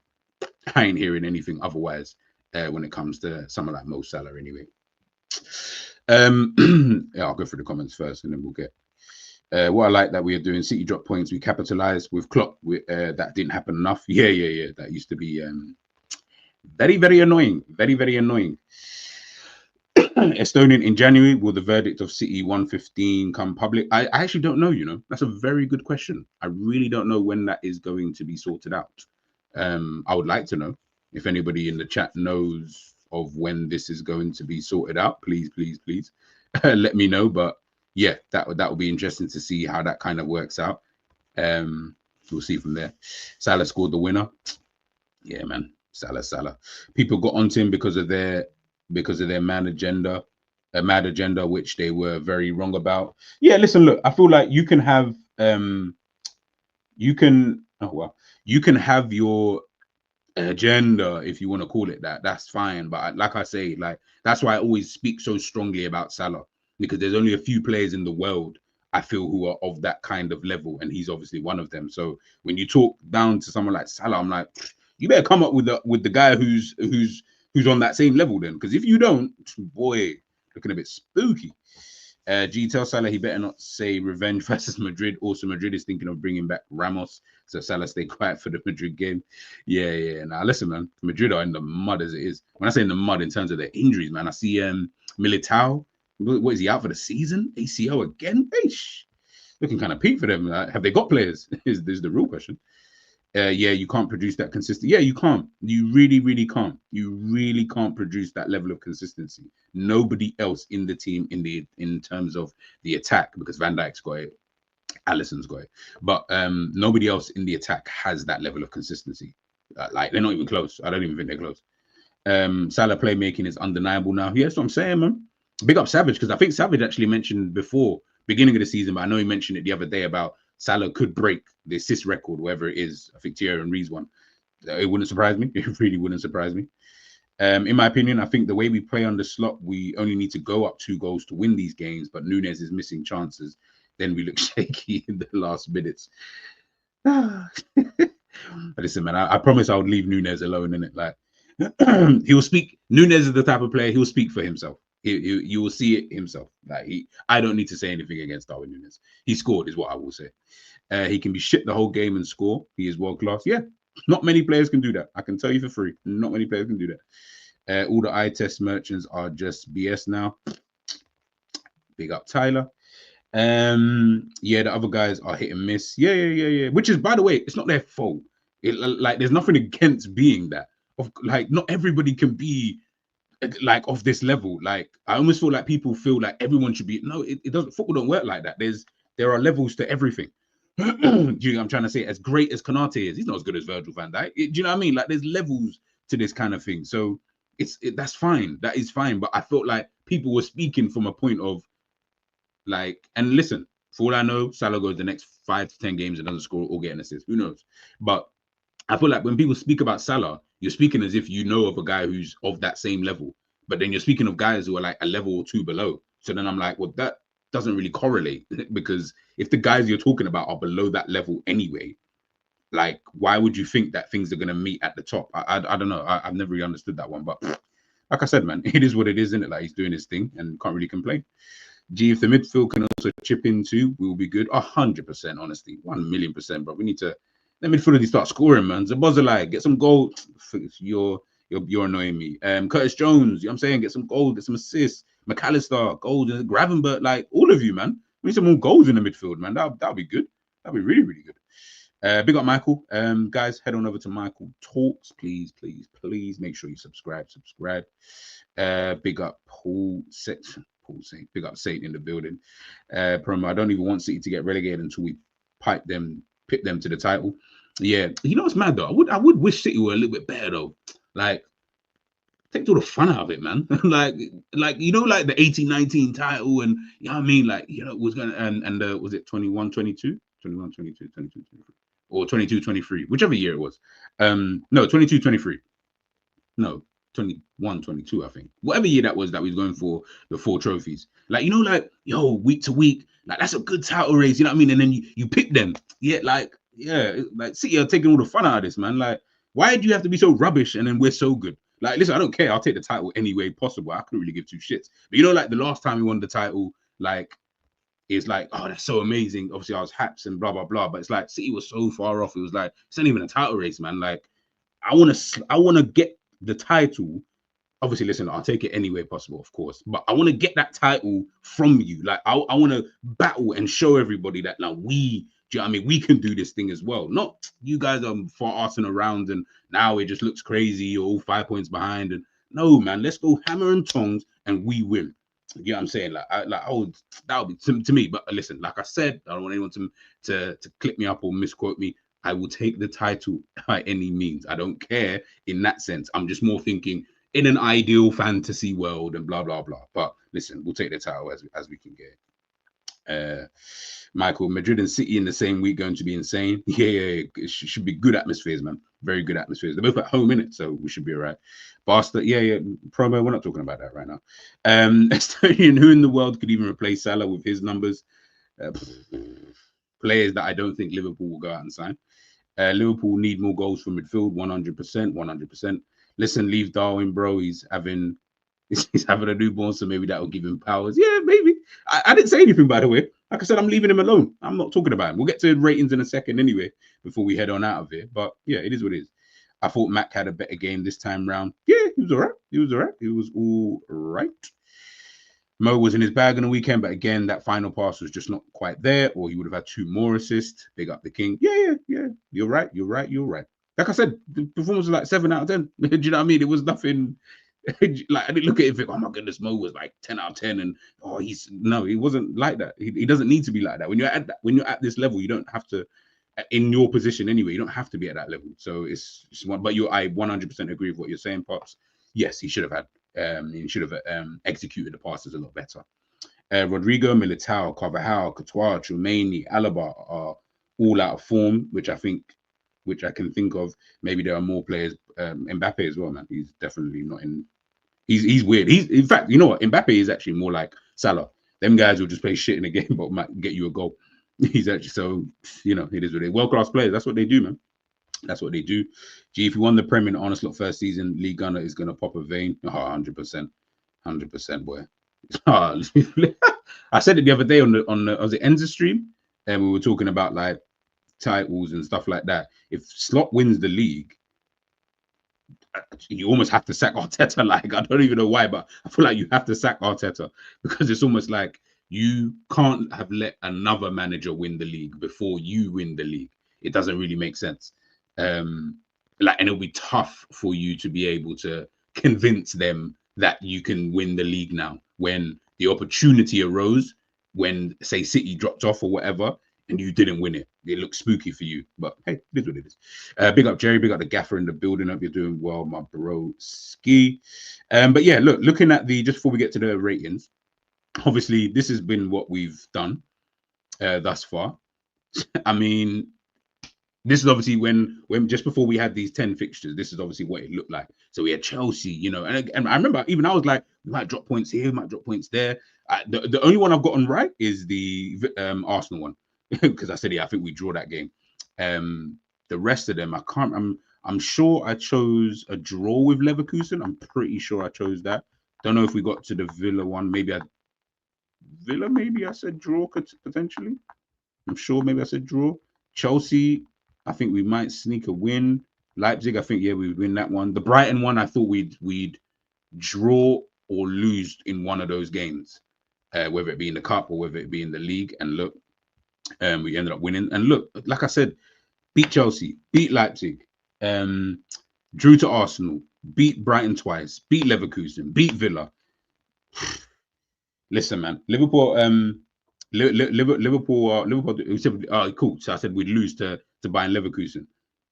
I ain't hearing anything otherwise when it comes to someone like Mo Salah anyway. Yeah, I'll go through the comments first, and then we'll get. What I like that we are doing, City drop points, we capitalize with Klopp. That didn't happen enough. Yeah. That used to be very annoying. Very annoying. Estonian in January, will the verdict of City 115 come public? I actually don't know. That's a very good question. I really don't know when that is going to be sorted out. I would like to know. If anybody in the chat knows of when this is going to be sorted out, please let me know. But yeah, that would be interesting to see how that kind of works out. We'll see from there. Salah scored the winner. Yeah, man. Salah. People got onto him because of their mad agenda, which they were very wrong about. Yeah, listen, look, I feel like you can have you can have your agenda, if you want to call it that. That's fine. But like I say, like that's why I always speak so strongly about Salah, because there's only a few players in the world I feel who are of that kind of level, and he's obviously one of them. So when you talk down to someone like Salah, I'm like, you better come up with the guy who's on that same level then, because if you don't, boy, looking a bit spooky. G, tell Salah he better not say revenge versus Madrid. Also, Madrid is thinking of bringing back Ramos, so Salah stay quiet for the Madrid game. Yeah. Now listen, man, Madrid are in the mud as it is. When I say in the mud in terms of their injuries, man, I see Militao. What is he out for the season? ACL again? Eish. Looking kind of peak for them. Have they got players? Is the real question. Yeah, you can't produce that consistency. Yeah, you can't. You really can't. You really can't produce that level of consistency. Nobody else in the team in terms of the attack, because Van Dijk's got it, Alisson's got it, but nobody else in the attack has that level of consistency. Like they're not even close. I don't even think they're close. Salah playmaking is undeniable now. Yeah, that's what I'm saying, man. Big up Savage, because I think Savage actually mentioned before beginning of the season, but I know he mentioned it the other day about Salah could break the assist record, whatever it is. I think Thierry Henry's one. It wouldn't surprise me. It really wouldn't surprise me. In my opinion, I think the way we play on the slot, we only need to go up 2 goals to win these games, but Nunes is missing chances. Then we look shaky in the last minutes. Listen, man, I promise I would leave Nunes alone in it. Like he will speak. Nunes is the type of player, he will speak for himself. You will see it himself. Like I don't need to say anything against Darwin Nunes. He scored, is what I will say. He can be shit the whole game and score. He is world class. Yeah, not many players can do that. I can tell you for free. Not many players can do that. All the eye test merchants are just BS now. Big up Tyler. Yeah, the other guys are hit and miss. Yeah. Which is, by the way, it's not their fault. Like there's nothing against being that. Like not everybody can be like of this level. Like I almost feel like people feel like everyone should be. No, it doesn't. Football don't work like that. There are levels to everything. Do you know what I'm trying to say? As great as Konate is, he's not as good as Virgil van Dijk. Do you know what I mean? Like there's levels to this kind of thing. So that's fine. That is fine. But I felt like people were speaking from a point of like, and listen, for all I know, Salah goes the next 5 to 10 games and doesn't score or get an assist. Who knows? But I feel like when people speak about Salah, you're speaking as if you know of a guy who's of that same level. But then you're speaking of guys who are like a level or 2 below. So then I'm like, well, that doesn't really correlate, because if the guys you're talking about are below that level anyway, like why would you think that things are going to meet at the top? I don't know. I've never really understood that one. But like I said, man, it is what it is, isn't it? Like he's doing his thing and can't really complain. G, if the midfield can also chip in too, we will be good. 100%, honestly, 1,000,000%. But we need to let midfield start scoring, man. Zabozalai, get some goal. You're annoying me. Curtis Jones, you know what I'm saying? Get some goals, get some assists. McAllister, goals, Gravenberch, like all of you, man. We need some more goals in the midfield, man. That'll be good. That'll be really, really good. Big up Michael. Guys, head on over to Michael Talks. Please make sure you subscribe. Big up Paul Section. Big up Satan in the building. Promo, I don't even want City to get relegated until we pipe them pick them to the title. Yeah, you know what's mad though? I would wish City were a little bit better though. Like, take all the fun out of it, man. like you know, like the 18-19 title, and you know what I mean, like, you know, it was gonna and was it 21-22, 21-22, 22-23, or 22-23, whichever year it was. No, 22-23. No, 21-22, I think. Whatever year that was we was going for the 4 trophies. Like, you know, like, yo, week to week, like, that's a good title race, you know what I mean? And then you pick them. Yeah, like City are taking all the fun out of this, man. Like, why do you have to be so rubbish and then we're so good? Like, listen, I don't care. I'll take the title any way possible. I couldn't really give 2 shits. But you know, like the last time we won the title, like, it's like, oh, that's so amazing. Obviously, I was haps and blah, blah, blah. But it's like City was so far off. It was like, it's not even a title race, man. Like, I want to get the title. Obviously, listen, I'll take it any way possible, of course. But I want to get that title from you. Like, I want to battle and show everybody that now do you know what I mean? We can do this thing as well. Not you guys are far arsing around and now it just looks crazy. You're all 5 points behind. And no, man, let's go hammer and tongs and we win. You know what I'm saying? That would be to me. But listen, like I said, I don't want anyone to clip me up or misquote me. I will take the title by any means. I don't care in that sense. I'm just more thinking in an ideal fantasy world and blah, blah, blah. But listen, we'll take the title as we can get it. Michael, Madrid and City in the same week going to be insane. Yeah. It should be good atmospheres, man. Very good atmospheres. They're both at home, innit? So we should be all right. Bastard, yeah. Promo, we're not talking about that right now. Estonian, who in the world could even replace Salah with his numbers? Players that I don't think Liverpool will go out and sign. Liverpool need more goals from midfield, 100%. Listen, leave Darwin, bro. He's having a newborn, so maybe that will give him powers. Yeah, maybe. I didn't say anything, by the way. Like I said, I'm leaving him alone. I'm not talking about him. We'll get to ratings in a second anyway, before we head on out of here. But yeah, it is what it is. I thought Mac had a better game this time round. Yeah, he was all right. Mo was in his bag on the weekend, but again, that final pass was just not quite there, or he would have had 2 more assists. Big up the king. Yeah. You're right. Like I said, the performance was like 7 out of 10. Do you know what I mean? It was nothing. Like, I didn't look at it and think, oh my goodness, Mo was like 10 out of 10, and he wasn't like that. He doesn't need to be like that. When you're at this level, you don't have to, in your position anyway, you don't have to be at that level. So it's one. But I 100% agree with what you're saying, Pops. Yes, he should have executed the passes a lot better. Rodrigo, Militao, Carvajal, Courtois, Tchouameni, Alaba are all out of form, which I can think of. Maybe there are more players. Mbappe as well, man. He's definitely not in. He's weird. In fact, you know what? Mbappe is actually more like Salah. Them guys will just play shit in a game, but might get you a goal. He's actually, so, you know, it is what it is. World-class players. That's what they do, man. That's what they do. Gee, if you won the Premier in honest lot first season, League Gunner is going to pop a vein. 100%. 100%, boy. I said it the other day on the ENDZ stream, and we were talking about like titles and stuff like that. If Slot wins the league, you almost have to sack Arteta. Like, I don't even know why, but I feel like you have to sack Arteta, because it's almost like you can't have let another manager win the league before you win the league. It doesn't really make sense. And it'll be tough for you to be able to convince them that you can win the league now, when the opportunity arose, when, say, City dropped off or whatever, and you didn't win it. It looks spooky for you, but hey, it is what it is. Big up Jerry, big up the gaffer in the building. Hope you're doing well, my bro ski. But yeah, looking at just before we get to the ratings, obviously this has been what we've done thus far. I mean, this is obviously when just before we had these 10 fixtures, this is obviously what it looked like. So we had Chelsea, you know, and I remember even I was like, we might drop points here, we might drop points there. The only one I've gotten right is the Arsenal one, because I said, yeah, I think we draw that game. The rest of them, I can't. I'm sure I chose a draw with Leverkusen. I'm pretty sure I chose that. Don't know if we got to the Villa one. Maybe I said draw potentially. I'm sure maybe I said draw. Chelsea, I think we might sneak a win. Leipzig, I think, yeah, we would win that one. The Brighton one, I thought we'd draw or lose in one of those games, whether it be in the cup or whether it be in the league. And look, we ended up winning. And look, like I said, beat Chelsea, beat Leipzig, drew to Arsenal, beat Brighton twice, beat Leverkusen, beat Villa. Listen, man, Liverpool. Liverpool. We said, cool. So I said we'd lose to Bayern Leverkusen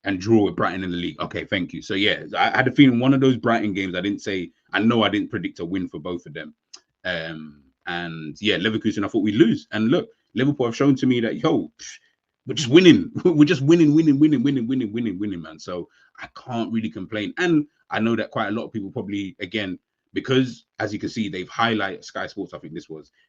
and draw with Brighton in the league. Okay, thank you. So yeah, I had a feeling one of those Brighton games. I know I didn't predict a win for both of them. And yeah, Leverkusen, I thought we'd lose. And look, Liverpool have shown to me that we're just winning. We're just winning, man. So I can't really complain. And I know that quite a lot of people probably, again, because as you can see, they've highlighted Sky Sports. I think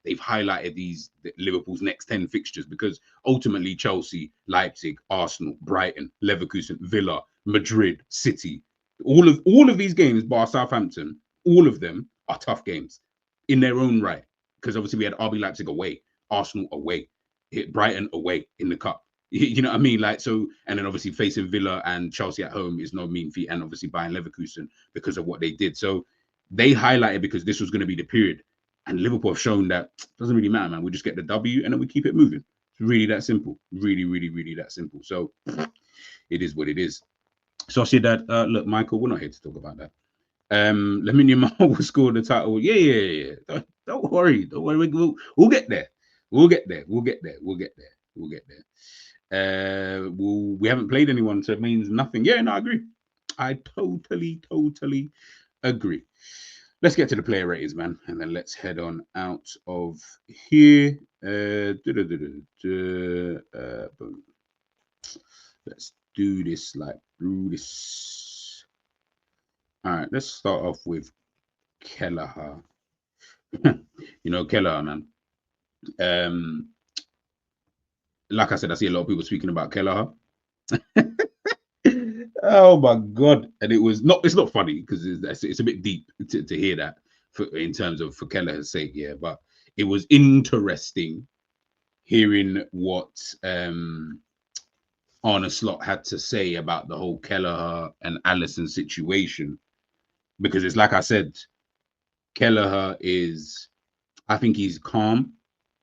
they've highlighted Liverpool's next 10 fixtures, because ultimately Chelsea, Leipzig, Arsenal, Brighton, Leverkusen, Villa, Madrid, City, all of these games, bar Southampton, all of them are tough games in their own right. Because obviously we had RB Leipzig away, Arsenal away, Brighton away in the cup. You know what I mean? Like, so, and then obviously facing Villa and Chelsea at home is no mean feat, and obviously Bayern Leverkusen because of what they did. So they highlighted because this was going to be the period, and Liverpool have shown that it doesn't really matter, man. We just get the W and then we keep it moving. It's really that simple. Really, really, really that simple. So it is what it is. So I see that. Look, Michael, we're not here to talk about that. Lamine Yamal will score the title. Yeah. Don't worry. We'll get there. We'll get there. We haven't played anyone, so it means nothing. Yeah, no, I agree. I totally agree. Let's get to the player ratings, man, and then let's head on out of here. Boom. Let's do this like through this. All right, let's start off with Kelleher. Kelleher, man. Like I said, I see a lot of people speaking about Kelleher. Oh my god! And it's not funny because it's a bit deep to hear that in terms of for Kelleher's sake, yeah. But it was interesting hearing what Arne Slot had to say about the whole Kelleher and Alisson situation, because it's like I said, Kelleher I think he's calm.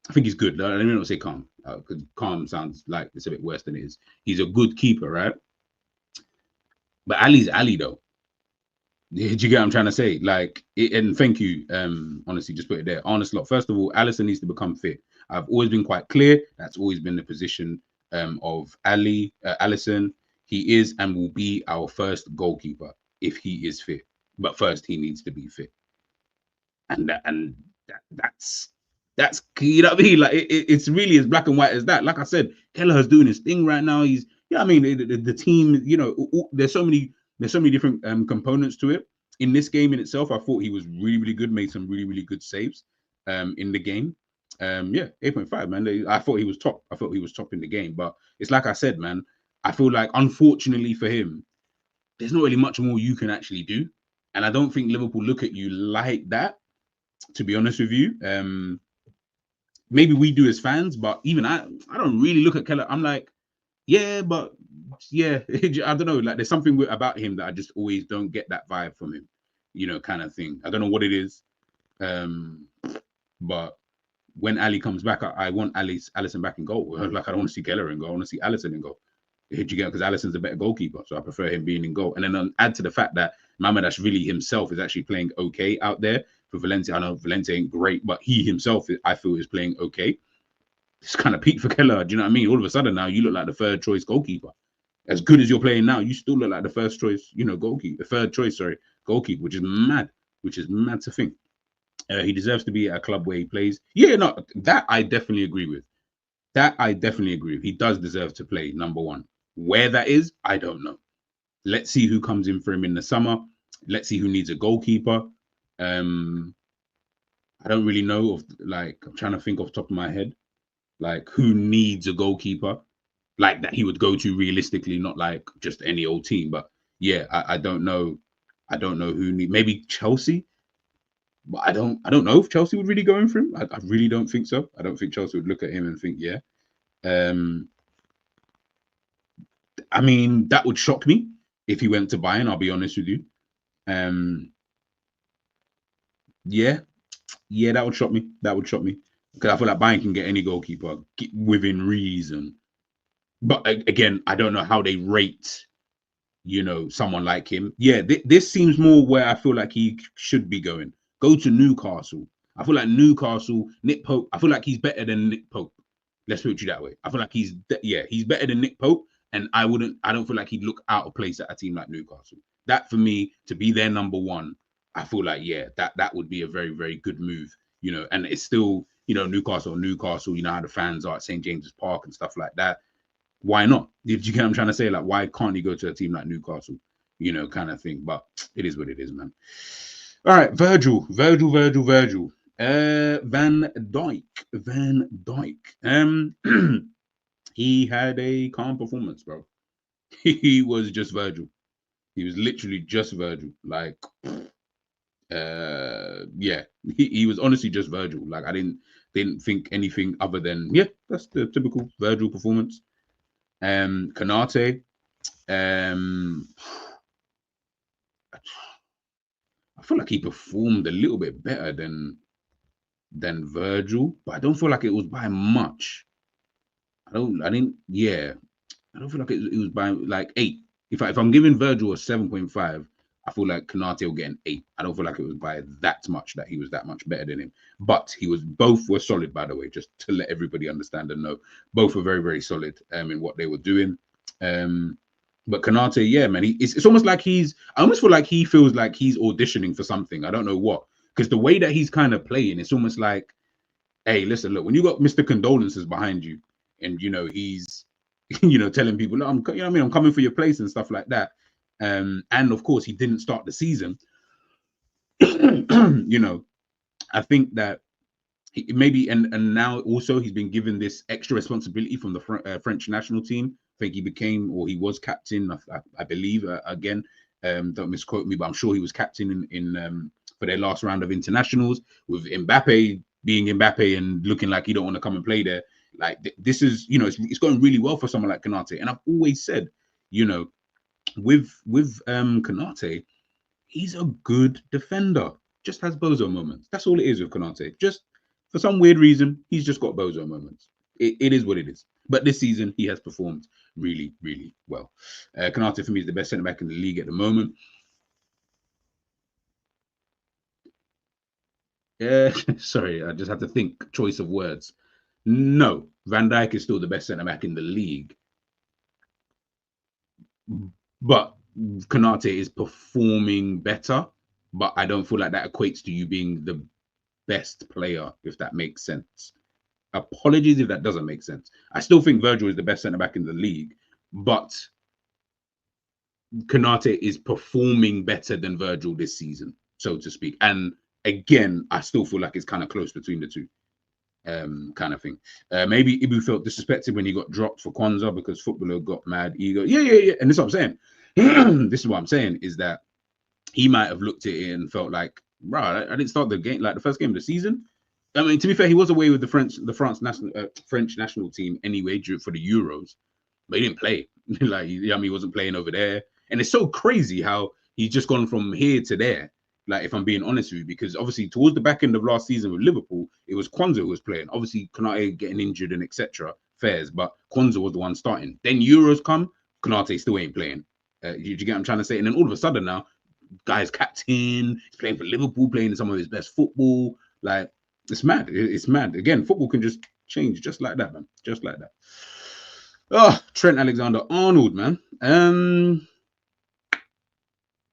I think he's good. Let me not say calm, because calm sounds like it's a bit worse than it is. He's a good keeper, right? But Ali's Ali, though. Do you get what I'm trying to say? Like, and thank you, honestly, just put it there. Arne Slot, first of all, Alisson needs to become fit. I've always been quite clear. That's always been the position of Alisson. He is and will be our first goalkeeper if he is fit. But first, he needs to be fit. And that's you know what I mean? Like, it's really as black and white as that. Like I said, Kelleher's doing his thing right now. He's, I mean, the team, there's so many different components to it. In this game in itself, I thought he was really, really good, made some really, really good saves in the game. 8.5, man. I thought he was top. I thought he was top in the game. But it's like I said, man, I feel like, unfortunately for him, there's not really much more you can actually do. And I don't think Liverpool look at you like that, to be honest with you. Maybe we do as fans, but even I don't really look at Kelleher. I'm like, yeah, but yeah, I don't know. Like, there's something about him that I just always don't get that vibe from him, kind of thing. I don't know what it is. But when Ali comes back, I want Alisson back in goal. Like, I don't want to see Kelleher in goal. I want to see Alisson in goal. Did you get? Because Alisson's a better goalkeeper, so I prefer him being in goal. And then add to the fact that Mamardashvili himself is actually playing okay out there for Valencia. I know Valencia ain't great, but he himself, I feel, is playing okay. It's kind of peak for Kelleher. Do you know what I mean? All of a sudden now you look like the third choice goalkeeper. As good as you're playing now, you still look like the first choice, goalkeeper, the third choice, goalkeeper, which is mad to think. He deserves to be at a club where he plays. Yeah, no, that I definitely agree with. He does deserve to play, number one. Where that is, I don't know. Let's see who comes in for him in the summer. Let's see who needs a goalkeeper. I don't really know I'm trying to think off the top of my head, like, who needs a goalkeeper like that he would go to realistically, not like just any old team. But yeah, I don't know. I don't know who maybe Chelsea. But I don't know if Chelsea would really go in for him. I really don't think so. I don't think Chelsea would look at him and think, yeah. I mean, that would shock me if he went to Bayern, I'll be honest with you. Yeah, that would shock me. Because I feel like Bayern can get any goalkeeper within reason. But again, I don't know how they rate, someone like him. Yeah, this seems more where I feel like he should be going. Go to Newcastle. I feel like Newcastle, Nick Pope, I feel like he's better than Nick Pope. Let's put it that way. I feel like he's better than Nick Pope, and I don't feel like he'd look out of place at a team like Newcastle. That for me to be their number one, I feel like that would be a very, very good move, you know. And it's still, you know, Newcastle, you know how the fans are at St. James's Park and stuff like that. Why not? Did you get what I'm trying to say? Like, why can't he go to a team like Newcastle, you know, kind of thing? But it is what it is, man. All right, Virgil. Van Dijk. He had a calm performance, bro. He was just Virgil. He was literally just Virgil. Like, yeah, he was honestly just Virgil. Like, I didn't think anything other than, yeah, that's the typical Virgil performance. Konate, I feel like he performed a little bit better than Virgil, but I don't feel like it was by much. I don't feel like it was by like 8. If I'm giving Virgil a 7.5, I feel like Konate will get an 8. I don't feel like it was by that much that he was that much better than him. But both were solid, by the way, just to let everybody understand and know. Both were very, very solid in what they were doing. But Konate, yeah, man, it's almost like I almost feel like he feels like he's auditioning for something. I don't know what, because the way that he's kind of playing, it's almost like, hey, listen, look, when you got Mr. Condolences behind you, and you know he's, you know, telling people, look, I'm coming for your place and stuff like that. And of course, he didn't start the season. You know, I think that maybe, and now also he's been given this extra responsibility from the French national team. I think he was captain, I believe, again, don't misquote me, but I'm sure he was captain in for their last round of internationals, with Mbappe being Mbappe and looking like he don't want to come and play there. Like, this is, you know, it's going really well for someone like Konate. And I've always said, you know, with Konate, he's a good defender, just has bozo moments. That's all it is with Konate. Just for some weird reason, he's just got bozo moments. It is what it is. But this season, he has performed really, really well. Konate, for me, is the best centre-back in the league at the moment. Sorry, I just have to think. Choice of words. No, Van Dijk is still the best centre-back in the league. But Konate is performing better. But I don't feel like that equates to you being the best player, if that makes sense. Apologies if that doesn't make sense. I still think Virgil is the best centre-back in the league, but Konate is performing better than Virgil this season, so to speak. And again, I still feel like it's kind of close between the two, kind of thing. Maybe Ibu felt disrespected when he got dropped for Kwanzaa because footballer got mad ego. Yeah. And this is what I'm saying. This is what I'm saying, is that he might have looked at it and felt like, bro, I didn't start the game, like the first game of the season. I mean, to be fair, he was away with the French national team anyway for the Euros, but he didn't play. Like, I mean, he wasn't playing over there. And it's so crazy how he's just gone from here to there. Like, if I'm being honest with you, because obviously towards the back end of last season with Liverpool, it was Kwanzaa who was playing. Obviously, Konate getting injured and etc. Fairs, but Kwanzaa was the one starting. Then Euros come, Konate still ain't playing. You get what I'm trying to say? And then all of a sudden now, guy's captain, he's playing for Liverpool, playing some of his best football. Like, it's mad. It's mad. Again, football can just change just like that, man. Just like that. Oh, Trent Alexander-Arnold, man.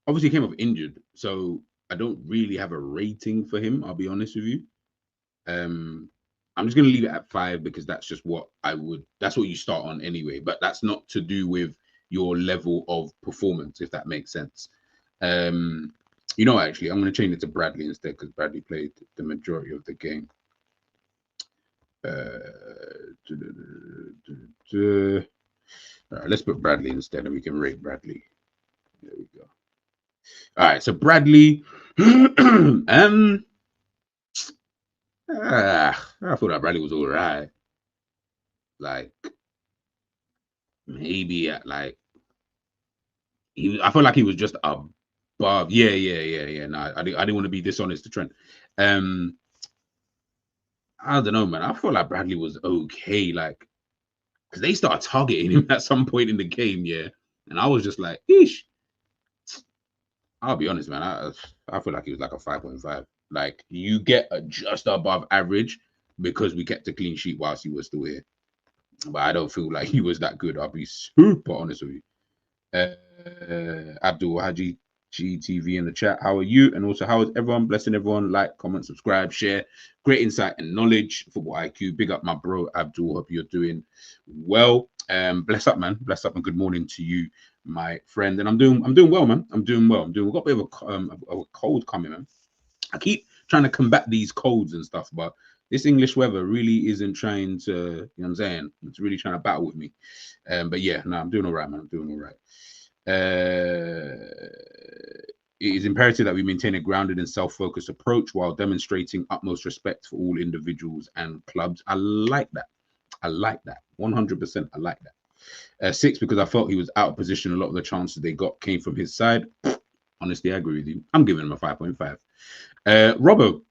Obviously, he came off injured, so I don't really have a rating for him. I'll be honest with you. I'm just gonna leave it at 5 because that's just what that's what you start on anyway. But that's not to do with your level of performance, if that makes sense. You know, actually, I'm going to change it to Bradley instead because Bradley played the majority of the game. All right, let's put Bradley instead and we can rate Bradley. There we go. All right, so Bradley. I thought that Bradley was all right. Like, maybe at like, I felt like he was just above. Yeah. No, I didn't want to be dishonest to Trent. I don't know, man. I felt like Bradley was okay, like, because they started targeting him at some point in the game, yeah. And I was just like, eesh. I'll be honest, man. I feel like he was like a 5.5. Like you get a just above average because we kept a clean sheet whilst he was still here. But I don't feel like he was that good. I'll be super honest with you. Abdul Haji GTV in the chat. How are you? And also, how is everyone? Blessing everyone. Like, comment, subscribe, share. Great insight and knowledge. Football IQ. Big up, my bro Abdul. Hope you're doing well. Bless up, man. Bless up, and good morning to you, my friend. And I'm doing well, man. I'm doing well. We've got a bit of a cold coming, man. I keep trying to combat these colds and stuff, but this English weather really isn't trying to, you know what I'm saying? It's really trying to battle with me. But yeah, no, I'm doing all right, man. I'm doing all right. It is imperative that we maintain a grounded and self-focused approach while demonstrating utmost respect for all individuals and clubs. I like that. I like that. 100%. I like that. 6, because I felt he was out of position. A lot of the chances they got came from his side. Honestly, I agree with you. I'm giving him a 5.5. Robbo.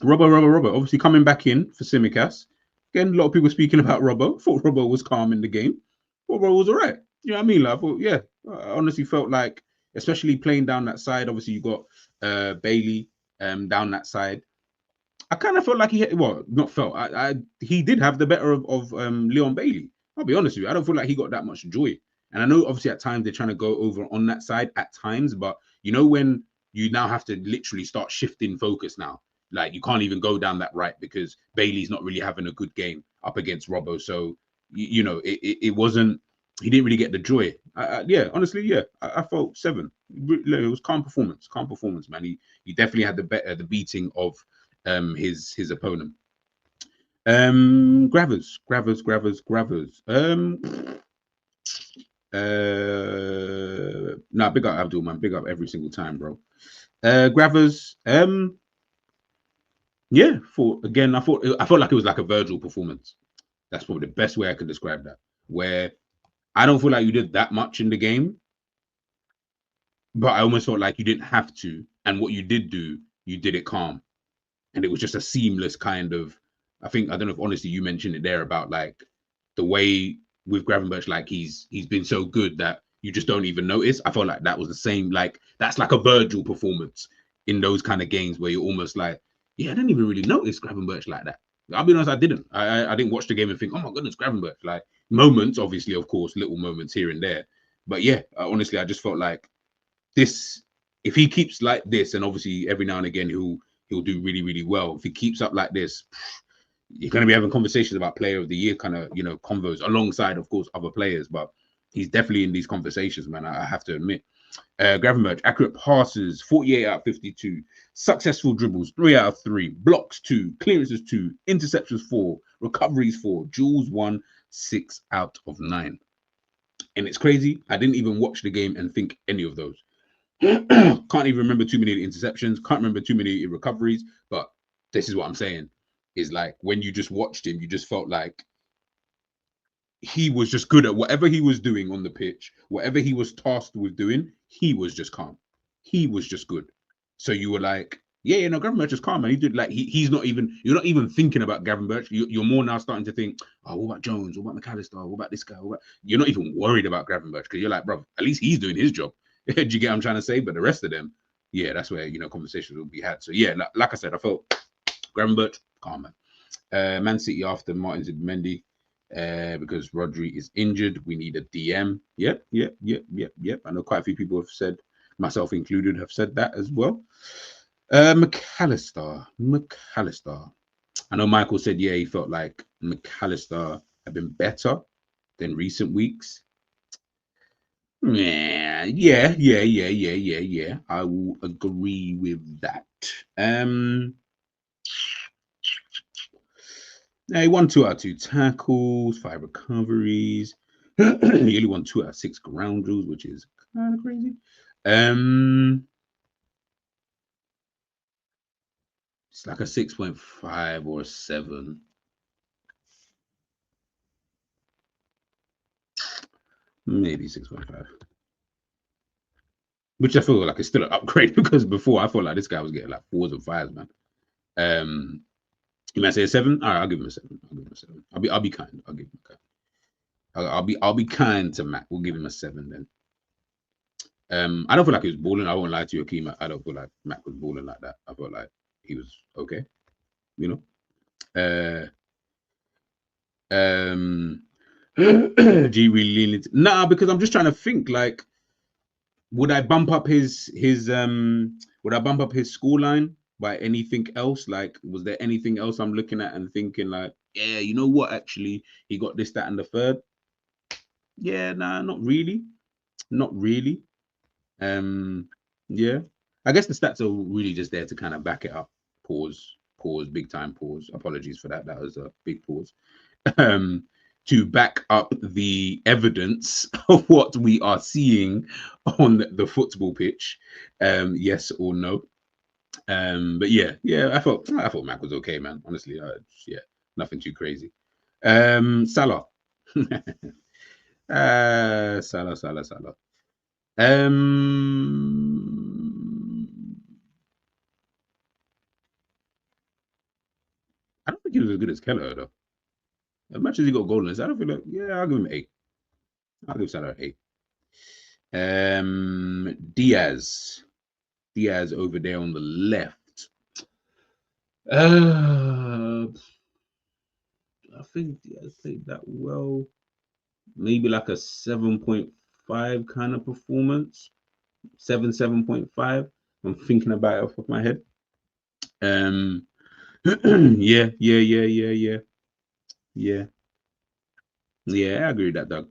Obviously coming back in for Simicast. Again, a lot of people speaking about Robbo. Thought Robbo was calm in the game. Thought Robbo was all right. You know what I mean? Like, I thought, yeah. I honestly felt like, especially playing down that side, obviously you got Bailey down that side. I kind of felt like he did have the better of Leon Bailey. I'll be honest with you. I don't feel like he got that much joy. And I know obviously at times they're trying to go over on that side at times, but you know when you now have to literally start shifting focus now. Like you can't even go down that right because Bailey's not really having a good game up against Robbo. So, you know, it wasn't, he didn't really get the joy. Yeah, honestly, yeah, I felt 7. It was calm performance, man. He definitely had the beating of his opponent. Gravers. Nah, big up Abdul, man. Big up every single time, bro. Gravers. Yeah, I felt like it was like a Virgil performance. That's probably the best way I could describe that. Where I don't feel like you did that much in the game, but I almost felt like you didn't have to. And what you did do, you did it calm. And it was just a seamless kind of, I don't know if honestly you mentioned it there about like the way with Gravenberch, like he's been so good that you just don't even notice. I felt like that was the same, like that's like a Virgil performance in those kind of games where you're almost like, yeah, I didn't even really notice Gravenberch like that. I'll be honest, I didn't. I didn't watch the game and think, oh my goodness, Gravenberch. Like moments, obviously, of course, little moments here and there. But yeah, honestly, I just felt like this, if he keeps like this, and obviously every now and again he'll do really, really well. If he keeps up like this, you're going to be having conversations about player of the year kind of, you know, convos alongside, of course, other players. But he's definitely in these conversations, man. I have to admit. Gravenberch, accurate passes, 48 out of 52. Successful dribbles, 3 out of 3. Blocks, 2. Clearances, 2. Interceptions, 4. Recoveries, 4. Duels, 1. 6 out of 9. And it's crazy. I didn't even watch the game and think any of those. Can't even remember too many interceptions. Can't remember too many recoveries. But this is what I'm saying. Is like when you just watched him, you just felt like he was just good at whatever he was doing on the pitch, whatever he was tasked with doing, he was just calm. He was just good. So you were like, yeah, you know, Gravenberch is calm, man. He did like he's not even, you're not even thinking about Gravenberch. You're more now starting to think, oh, what about Jones? What about McAllister? What about this guy? You're not even worried about Gravenberch because you're like, bro, at least he's doing his job. Do you get what I'm trying to say? But the rest of them, yeah, that's where, you know, conversations will be had. So yeah, like I said, I felt Gravenberch, calm, man. Man City after Martin Zubimendi because Rodri is injured. We need a DM. Yep. I know quite a few people have said, myself included, have said that as well. McAllister. I know Michael said, yeah, he felt like McAllister had been better than recent weeks. Yeah. I will agree with that. Yeah, he won 2 out of 2 tackles, 5 recoveries. He only won 2 out of 6 ground duels, which is kind of crazy. It's like a 6.5 or a 7. Maybe 6.5. Which I feel like is still an upgrade because before I felt like this guy was getting like 4s and 5s, man. You might say a 7. All right, I'll give him a 7. I'll be kind. I'll give him a kind. I'll be kind to Mac. We'll give him a 7 then. I don't feel like he was balling. I won't lie to you, Akeem. I don't feel like Mac was balling like that. I felt like he was okay, you know. Do you really lean into nah? Because I'm just trying to think like, would I bump up his would I bump up his score line by anything else? Like, was there anything else I'm looking at and thinking like, yeah, you know what? Actually, he got this, that, and the third. Yeah, nah, not really, not really. Yeah, I guess the stats are really just there to kind of back it up. Pause, pause, big time pause. Apologies for that. That was a big pause. Um, to back up the evidence of what we are seeing on the football pitch. Yes or no. But yeah, I thought Mac was okay, man. Honestly, yeah, nothing too crazy. Salah. Salah. I don't think he was as good as Keller though. As much as he got goal lines, I don't feel like, yeah, I'll give him 8. I'll give Salah 8. Diaz. Diaz over there on the left. I think Diaz played that well. Maybe like a 7.5 kind of performance. 7.5. I'm thinking about it off of my head. Yeah. Yeah, I agree with that, Doug.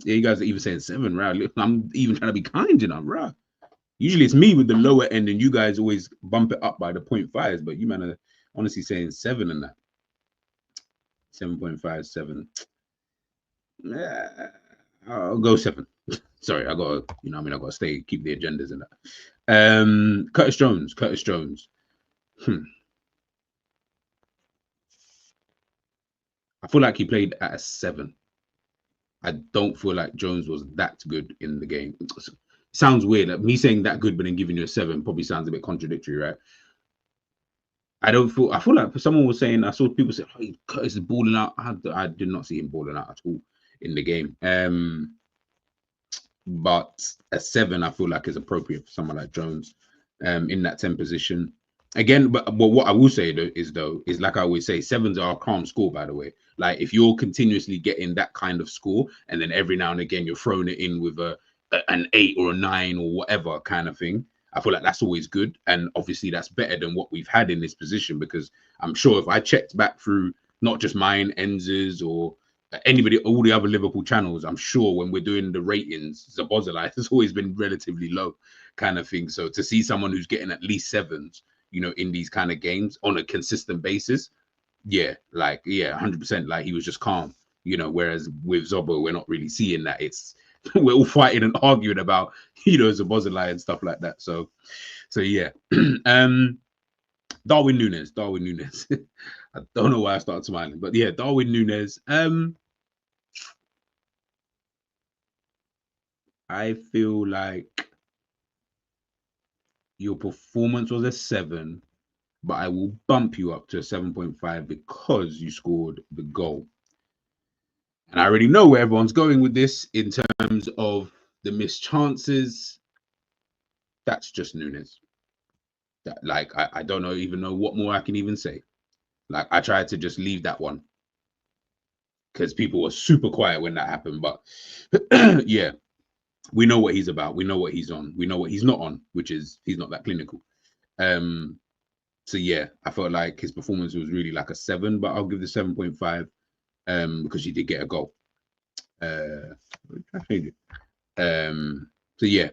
Yeah, you guys are even saying 7, right? I'm even trying to be kind, you know, right? Usually it's me with the lower end, and you guys always bump it up by the 0.5s, but you man are honestly saying 7 and that. 7.5, 7. Yeah, I'll go 7. Sorry, I gotta, you know, I mean, I gotta stay, keep the agendas in that. Curtis Jones. I feel like he played at a 7. I don't feel like Jones was that good in the game. Sounds weird. Like me saying that good, but then giving you a 7 probably sounds a bit contradictory, right? I feel like someone was saying, I saw people say, oh, Curtis is balling out. I did not see him balling out at all in the game. But a 7, I feel like is appropriate for someone like Jones, in that 10 position. Again, but what I will say is like I always say, 7s are a calm score, by the way. Like if you're continuously getting that kind of score, and then every now and again you're throwing it in with an 8 or a 9 or whatever kind of thing, I feel like that's always good. And obviously that's better than what we've had in this position, because I'm sure if I checked back through not just mine, ENDZ's, or anybody, all the other Liverpool channels, I'm sure when we're doing the ratings, Zabozalai has always been relatively low kind of thing. So to see someone who's getting at least 7s, you know, in these kind of games on a consistent basis, yeah, like, yeah, 100%, like he was just calm, you know, whereas with Zobo, we're not really seeing that. It's, we're all fighting and arguing about, you know, Zabozalai and stuff like that. So yeah. Darwin Núñez. I don't know why I started smiling, but yeah, Darwin Núñez. I feel like your performance was a 7, but I will bump you up to a 7.5 because you scored the goal. And I already know where everyone's going with this in terms of the missed chances. That's just Núñez. That, like, I don't even know what more I can even say. Like, I tried to just leave that one because people were super quiet when that happened. But yeah, we know what he's about. We know what he's on. We know what he's not on, which is he's not that clinical. So yeah, I felt like his performance was really like a 7, but I'll give the 7.5 because he did get a goal. So yeah,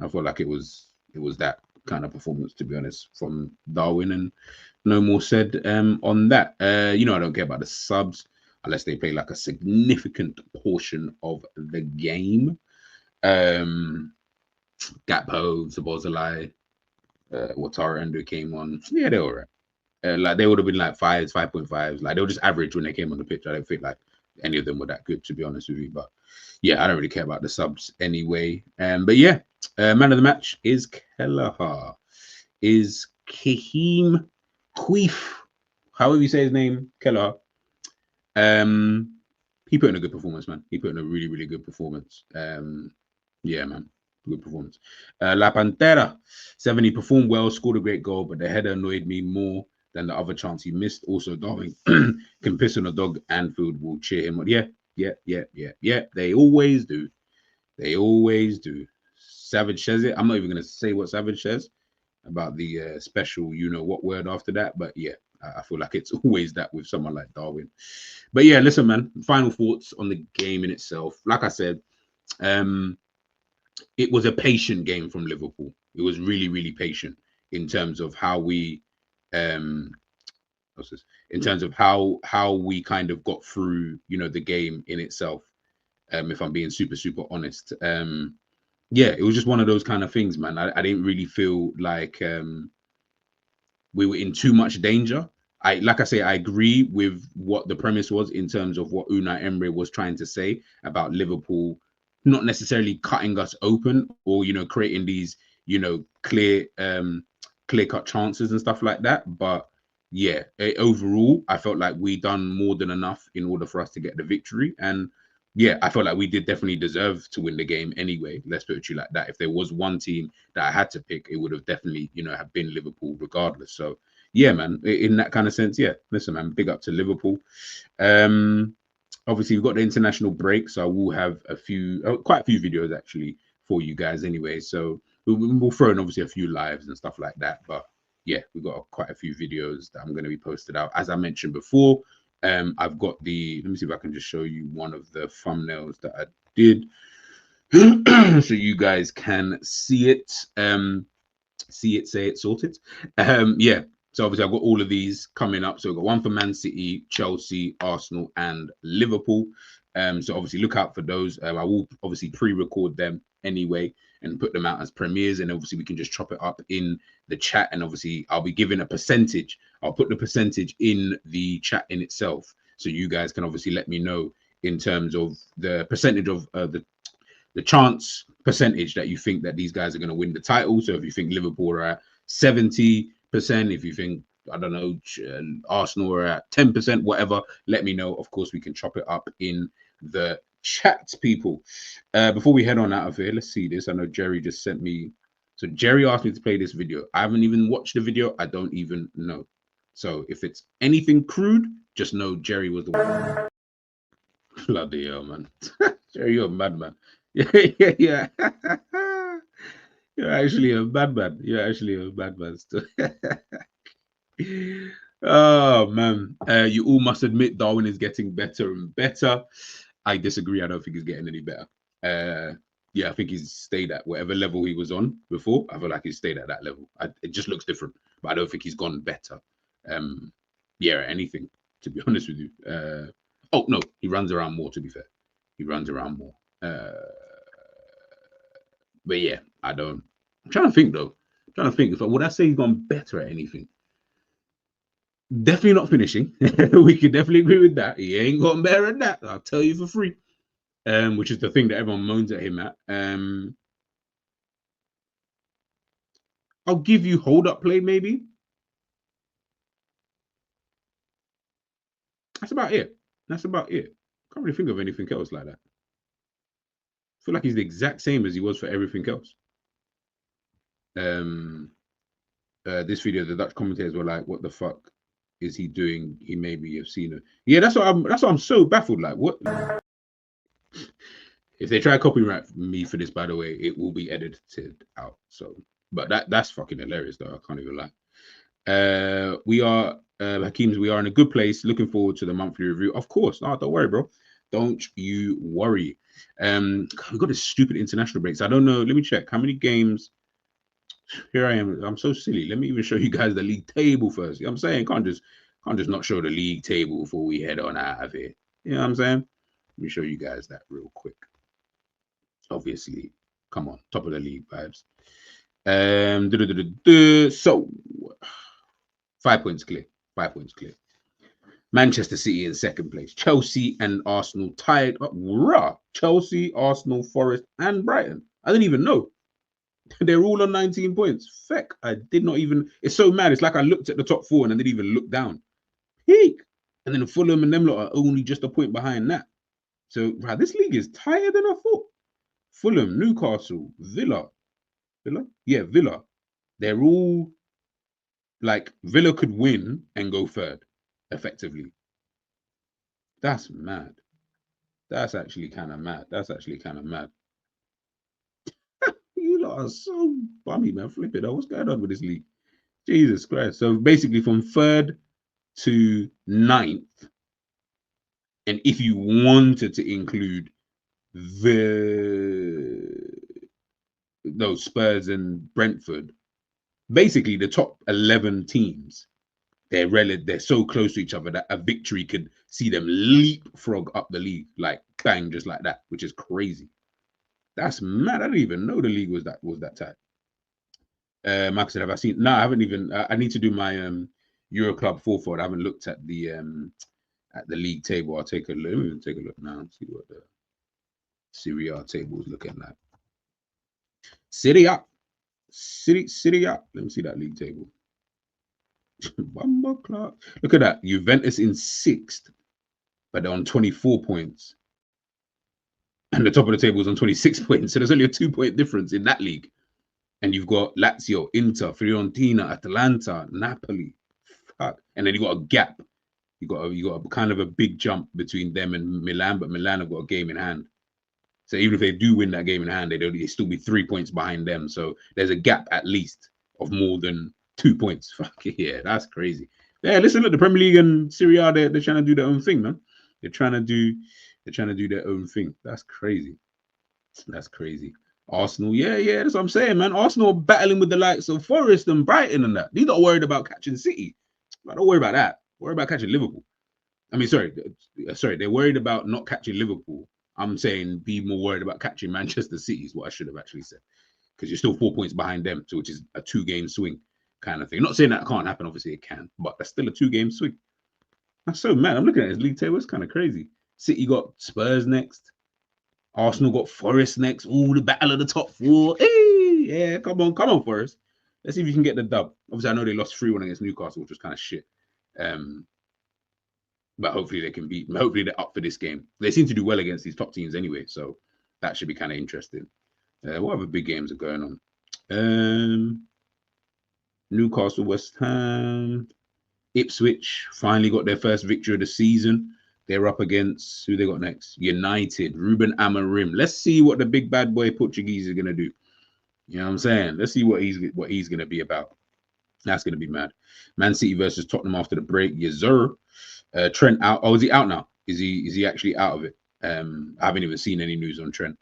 I felt like it was that kind of performance, to be honest, from Darwin, and no more said on that. You know, I don't care about the subs unless they play like a significant portion of the game. Gakpo, Szoboszlai, Ouattara Endo came on. Yeah, they were right. Like they would have been like 5s, 5.5s. Like they were just average when they came on the pitch. I don't think like any of them were that good, to be honest with you. But yeah, I don't really care about the subs anyway. But yeah, man of the match is Kelleher. Is Kahim Queef, however you say his name, Kelleher. He put in a good performance, man. He put in a really, really good performance. Yeah, man. Good performance. La Pantera 70 performed well, scored a great goal, but the header annoyed me more than the other chance he missed. Also, Darwin can piss on a dog. Anfield will cheer him on. Yeah. They always do. They always do. Savage says it. I'm not even going to say what Savage says about the special, you know what word after that. But yeah, I feel like it's always that with someone like Darwin. But yeah, listen, man. Final thoughts on the game in itself. Like I said, it was a patient game from Liverpool. It was really, really patient in terms of how we, what's this? In terms of how we kind of got through, you know, the game in itself. If I'm being super, super honest, yeah, it was just one of those kind of things, man. I didn't really feel like we were in too much danger. Like I say, I agree with what the premise was in terms of what Unai Emery was trying to say about Liverpool not necessarily cutting us open or, you know, creating these, you know, clear cut chances and stuff like that. But yeah, overall, I felt like we done more than enough in order for us to get the victory. And yeah, I felt like we did definitely deserve to win the game anyway. Let's put it to you like that. If there was one team that I had to pick, it would have definitely, you know, have been Liverpool regardless. So yeah, man, in that kind of sense, yeah. Listen, man, big up to Liverpool. Obviously, we've got the international break, so I will have quite a few videos actually for you guys anyway. So we'll throw in obviously a few lives and stuff like that. But yeah, we've got quite a few videos that I'm going to be posted out. As I mentioned before, I've got let me see if I can just show you one of the thumbnails that I did so you guys can see it. See it, say it, sort it. Yeah. So obviously I've got all of these coming up. So I've got one for Man City, Chelsea, Arsenal, and Liverpool. So obviously look out for those. I will obviously pre-record them anyway and put them out as premieres. And obviously we can just chop it up in the chat. And obviously I'll be giving a percentage. I'll put the percentage in the chat in itself. So you guys can obviously let me know in terms of the percentage of the chance percentage that you think that these guys are going to win the title. So if you think Liverpool are at 70%, if you think, I don't know, Arsenal are at 10%, whatever, let me know. Of course, we can chop it up in the chat, people. Before we head on out of here, let's see this. I know Jerry just sent me. So Jerry asked me to play this video. I haven't even watched the video. I don't even know. So if it's anything crude, just know Jerry was the one. Bloody hell, man. Jerry, you're a madman. Yeah. You're actually a madman. You're actually a madman still. Oh man, you all must admit Darwin is getting better and better. I disagree. I don't think he's getting any better. Yeah, I think he's stayed at whatever level he was on before. I feel like he's stayed at that level. It just looks different, but I don't think he's gone better. Yeah, anything, to be honest with you. Oh no, he runs around more, to be fair. He runs around more. But yeah, I'm trying to think though. Would I say he's gone better at anything? Definitely not finishing. We can definitely agree with that. He ain't gotten better at that. I'll tell you for free. Which is the thing that everyone moans at him at. I'll give you hold up play, maybe. That's about it. Can't really think of anything else like that. I feel like he's the exact same as he was for everything else. This video, the Dutch commentators were like, "What the fuck is he doing? He maybe have seen it." Yeah, that's what I'm so baffled. Like, what? If they try to copyright me for this, by the way, it will be edited out. So, but that's fucking hilarious, though. I can't even lie. We are Hakeem's. We are in a good place. Looking forward to the monthly review. Of course. No, don't worry, bro. Don't you worry. We've got this stupid international breaks. I don't know. Let me check how many games. Here I am. I'm so silly. Let me even show you guys the league table first. You know what I'm saying? Can't just not show the league table before we head on out of here. You know what I'm saying? Let me show you guys that real quick. Obviously, come on, top of the league vibes. So 5 points clear. 5 points clear. Manchester City in second place. Chelsea and Arsenal tied up. Rah! Chelsea, Arsenal, Forest, and Brighton. I didn't even know. They're all on 19 points. Feck, I did not even. It's so mad. It's like I looked at the top four and I didn't even look down. Peak. And then Fulham and them lot are only just a point behind that. So, wow, this league is tighter than I thought. Fulham, Newcastle, Villa. Yeah, Villa. They're all like Villa could win and go third, effectively. That's mad. That's actually kind of mad. You lot are so bummy, man. Flip it. What's going on with this league? Jesus Christ. So basically from third to ninth, and if you wanted to include those Spurs and Brentford, basically the top 11 teams, they're so close to each other that a victory could see them leapfrog up the league, like bang, just like that, which is crazy. That's mad. I didn't even know the league was that tight. Mark said, have I seen? No, I haven't even. I need to do my Euro Club 4-4. I haven't looked at the league table. I'll take a look. Let me take a look now and see what the Serie A table is looking like. City up. Let me see that league table. Look at that. Juventus in 6th, but they're on 24 points. And the top of the table is on 26 points. So there's only a 2-point difference in that league. And you've got Lazio, Inter, Fiorentina, Atalanta, Napoli. Fuck. And then you got a gap. You got a kind of a big jump between them and Milan, but Milan have got a game in hand. So even if they do win that game in hand, they'd still be 3 points behind them. So there's a gap at least of more than 2 points. Fuck yeah, that's crazy. Yeah, listen, look, the Premier League and Serie A, they're trying to do their own thing, man. They're trying to do their own thing. That's crazy. Arsenal, yeah, that's what I'm saying, man. Arsenal battling with the likes of Forest and Brighton and that. They're not worried about catching City. But don't worry about that. Worry about catching Liverpool. I mean, sorry, they're worried about not catching Liverpool. I'm saying be more worried about catching Manchester City is what I should have actually said. Because you're still 4 points behind them, so which is a 2-game swing kind of thing. Not saying that can't happen, obviously it can, but that's still a 2-game swing. That's so mad. I'm looking at his league table, it's kind of crazy. City got Spurs next. Arsenal got Forest next. Ooh, the battle of the top 4. Hey, yeah, come on, Forest. Let's see if you can get the dub. Obviously, I know they lost 3-1 against Newcastle, which was kind of shit. But hopefully they can beat them. Hopefully they're up for this game. They seem to do well against these top teams anyway, so that should be kind of interesting. What other big games are going on? Newcastle, West Ham, Ipswich finally got their first victory of the season. They're up against who they got next? United, Ruben Amorim. Let's see what the big bad boy Portuguese is gonna do. You know what I'm saying? Let's see what he's gonna be about. That's gonna be mad. Man City versus Tottenham after the break. Yes, sir. Trent out. Oh, is he out now? Is he actually out of it? I haven't even seen any news on Trent.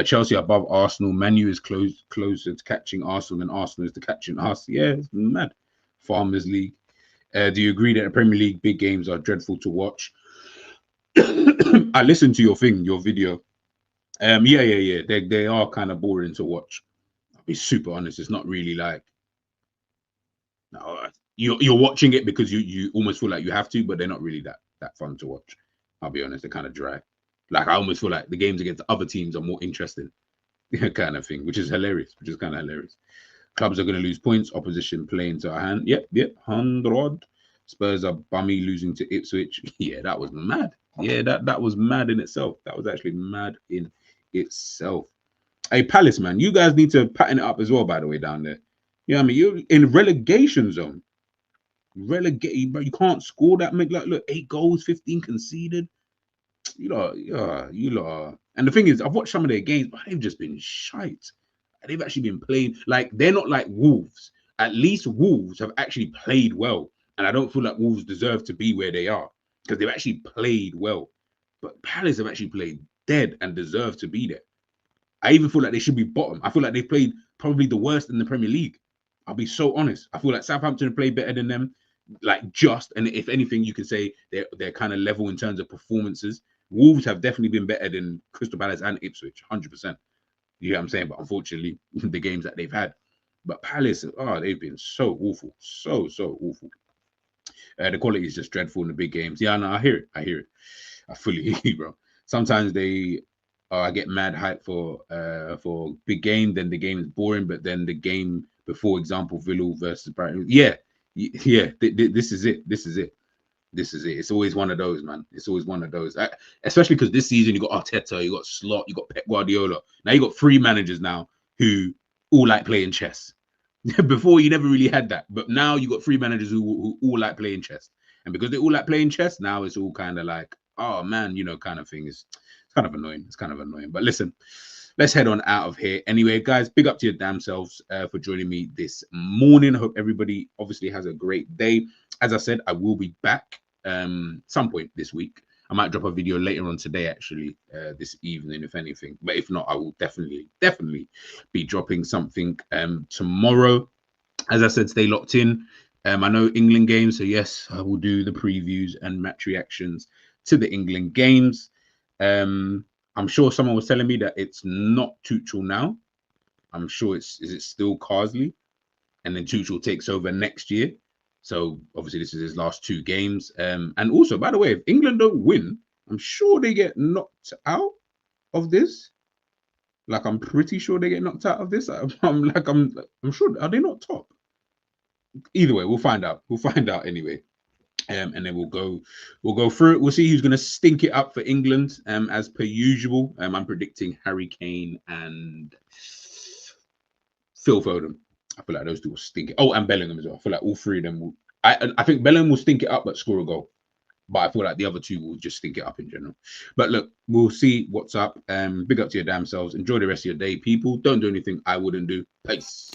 Chelsea above Arsenal. Man U is closer to catching Arsenal than Arsenal is to catching us. Yeah, it's mad. Farmers League. Do you agree that the Premier League big games are dreadful to watch? I listened to your video. Yeah. They are kind of boring to watch. I'll be super honest. It's not really like no, you're watching it because you almost feel like you have to, but they're not really that fun to watch. I'll be honest, they're kind of dry. Like I almost feel like the games against other teams are more interesting, kind of thing, which is hilarious. Clubs are going to lose points. Opposition playing to our hand. Yep. 100. Spurs are bummy losing to Ipswich. Yeah, that was mad. Yeah, that was mad in itself. That was actually mad in itself. Hey, Palace, man, you guys need to pattern it up as well, by the way, down there. You know what I mean? You're in relegation zone. Relegate, bro. You can't score that many. Like, look, 8 goals, 15 conceded. You lot. And the thing is, I've watched some of their games, but they've just been shite. They've actually been playing like they're not like Wolves. At least Wolves have actually played well. And I don't feel like Wolves deserve to be where they are because they've actually played well. But Palace have actually played dead and deserve to be there. I even feel like they should be bottom. I feel like they played probably the worst in the Premier League. I'll be so honest. I feel like Southampton played better than them. And if anything, you can say they're kind of level in terms of performances. Wolves have definitely been better than Crystal Palace and Ipswich, 100%. You know what I'm saying? But unfortunately, the games that they've had. But Palace, they've been so awful. So awful. The quality is just dreadful in the big games. Yeah, no, I hear it. I fully hear you, bro. Sometimes I get mad hype for big game, then the game is boring, but then the game before, example, Villa versus Brighton. Yeah. This is it. This is it. It's always one of those, man. It's always one of those. Especially because this season you got Arteta, you got Slot, you got Pep Guardiola. Now you got 3 managers now who all like playing chess. Before you never really had that, but now you got 3 managers who all like playing chess, and because they all like playing chess, now it's all kind of like, oh man, kind of thing. It's kind of annoying. It's kind of annoying. But listen, let's head on out of here. Anyway, guys, big up to your damn selves for joining me this morning. I hope everybody obviously has a great day. As I said, I will be back some point this week. I might drop a video later on today, actually, this evening, if anything. But if not, I will definitely be dropping something tomorrow. As I said, stay locked in. I know England games, so yes, I will do the previews and match reactions to the England games. I'm sure someone was telling me that it's not Tuchel now. I'm sure is it still Carsley? And then Tuchel takes over next year. So obviously this is his last 2 games. And also, by the way, if England don't win, I'm sure they get knocked out of this. Like, I'm pretty sure they get knocked out of this. I'm sure. Are they not top? Either way, we'll find out. We'll find out anyway. And then we'll go through it. We'll see who's going to stink it up for England. As per usual, I'm predicting Harry Kane and Phil Foden. I feel like those 2 will stink it. Oh, and Bellingham as well. I feel like all 3 of them will. I think Bellingham will stink it up, but score a goal. But I feel like the other 2 will just stink it up in general. But look, we'll see what's up. Big up to your damn selves. Enjoy the rest of your day, people. Don't do anything I wouldn't do. Peace.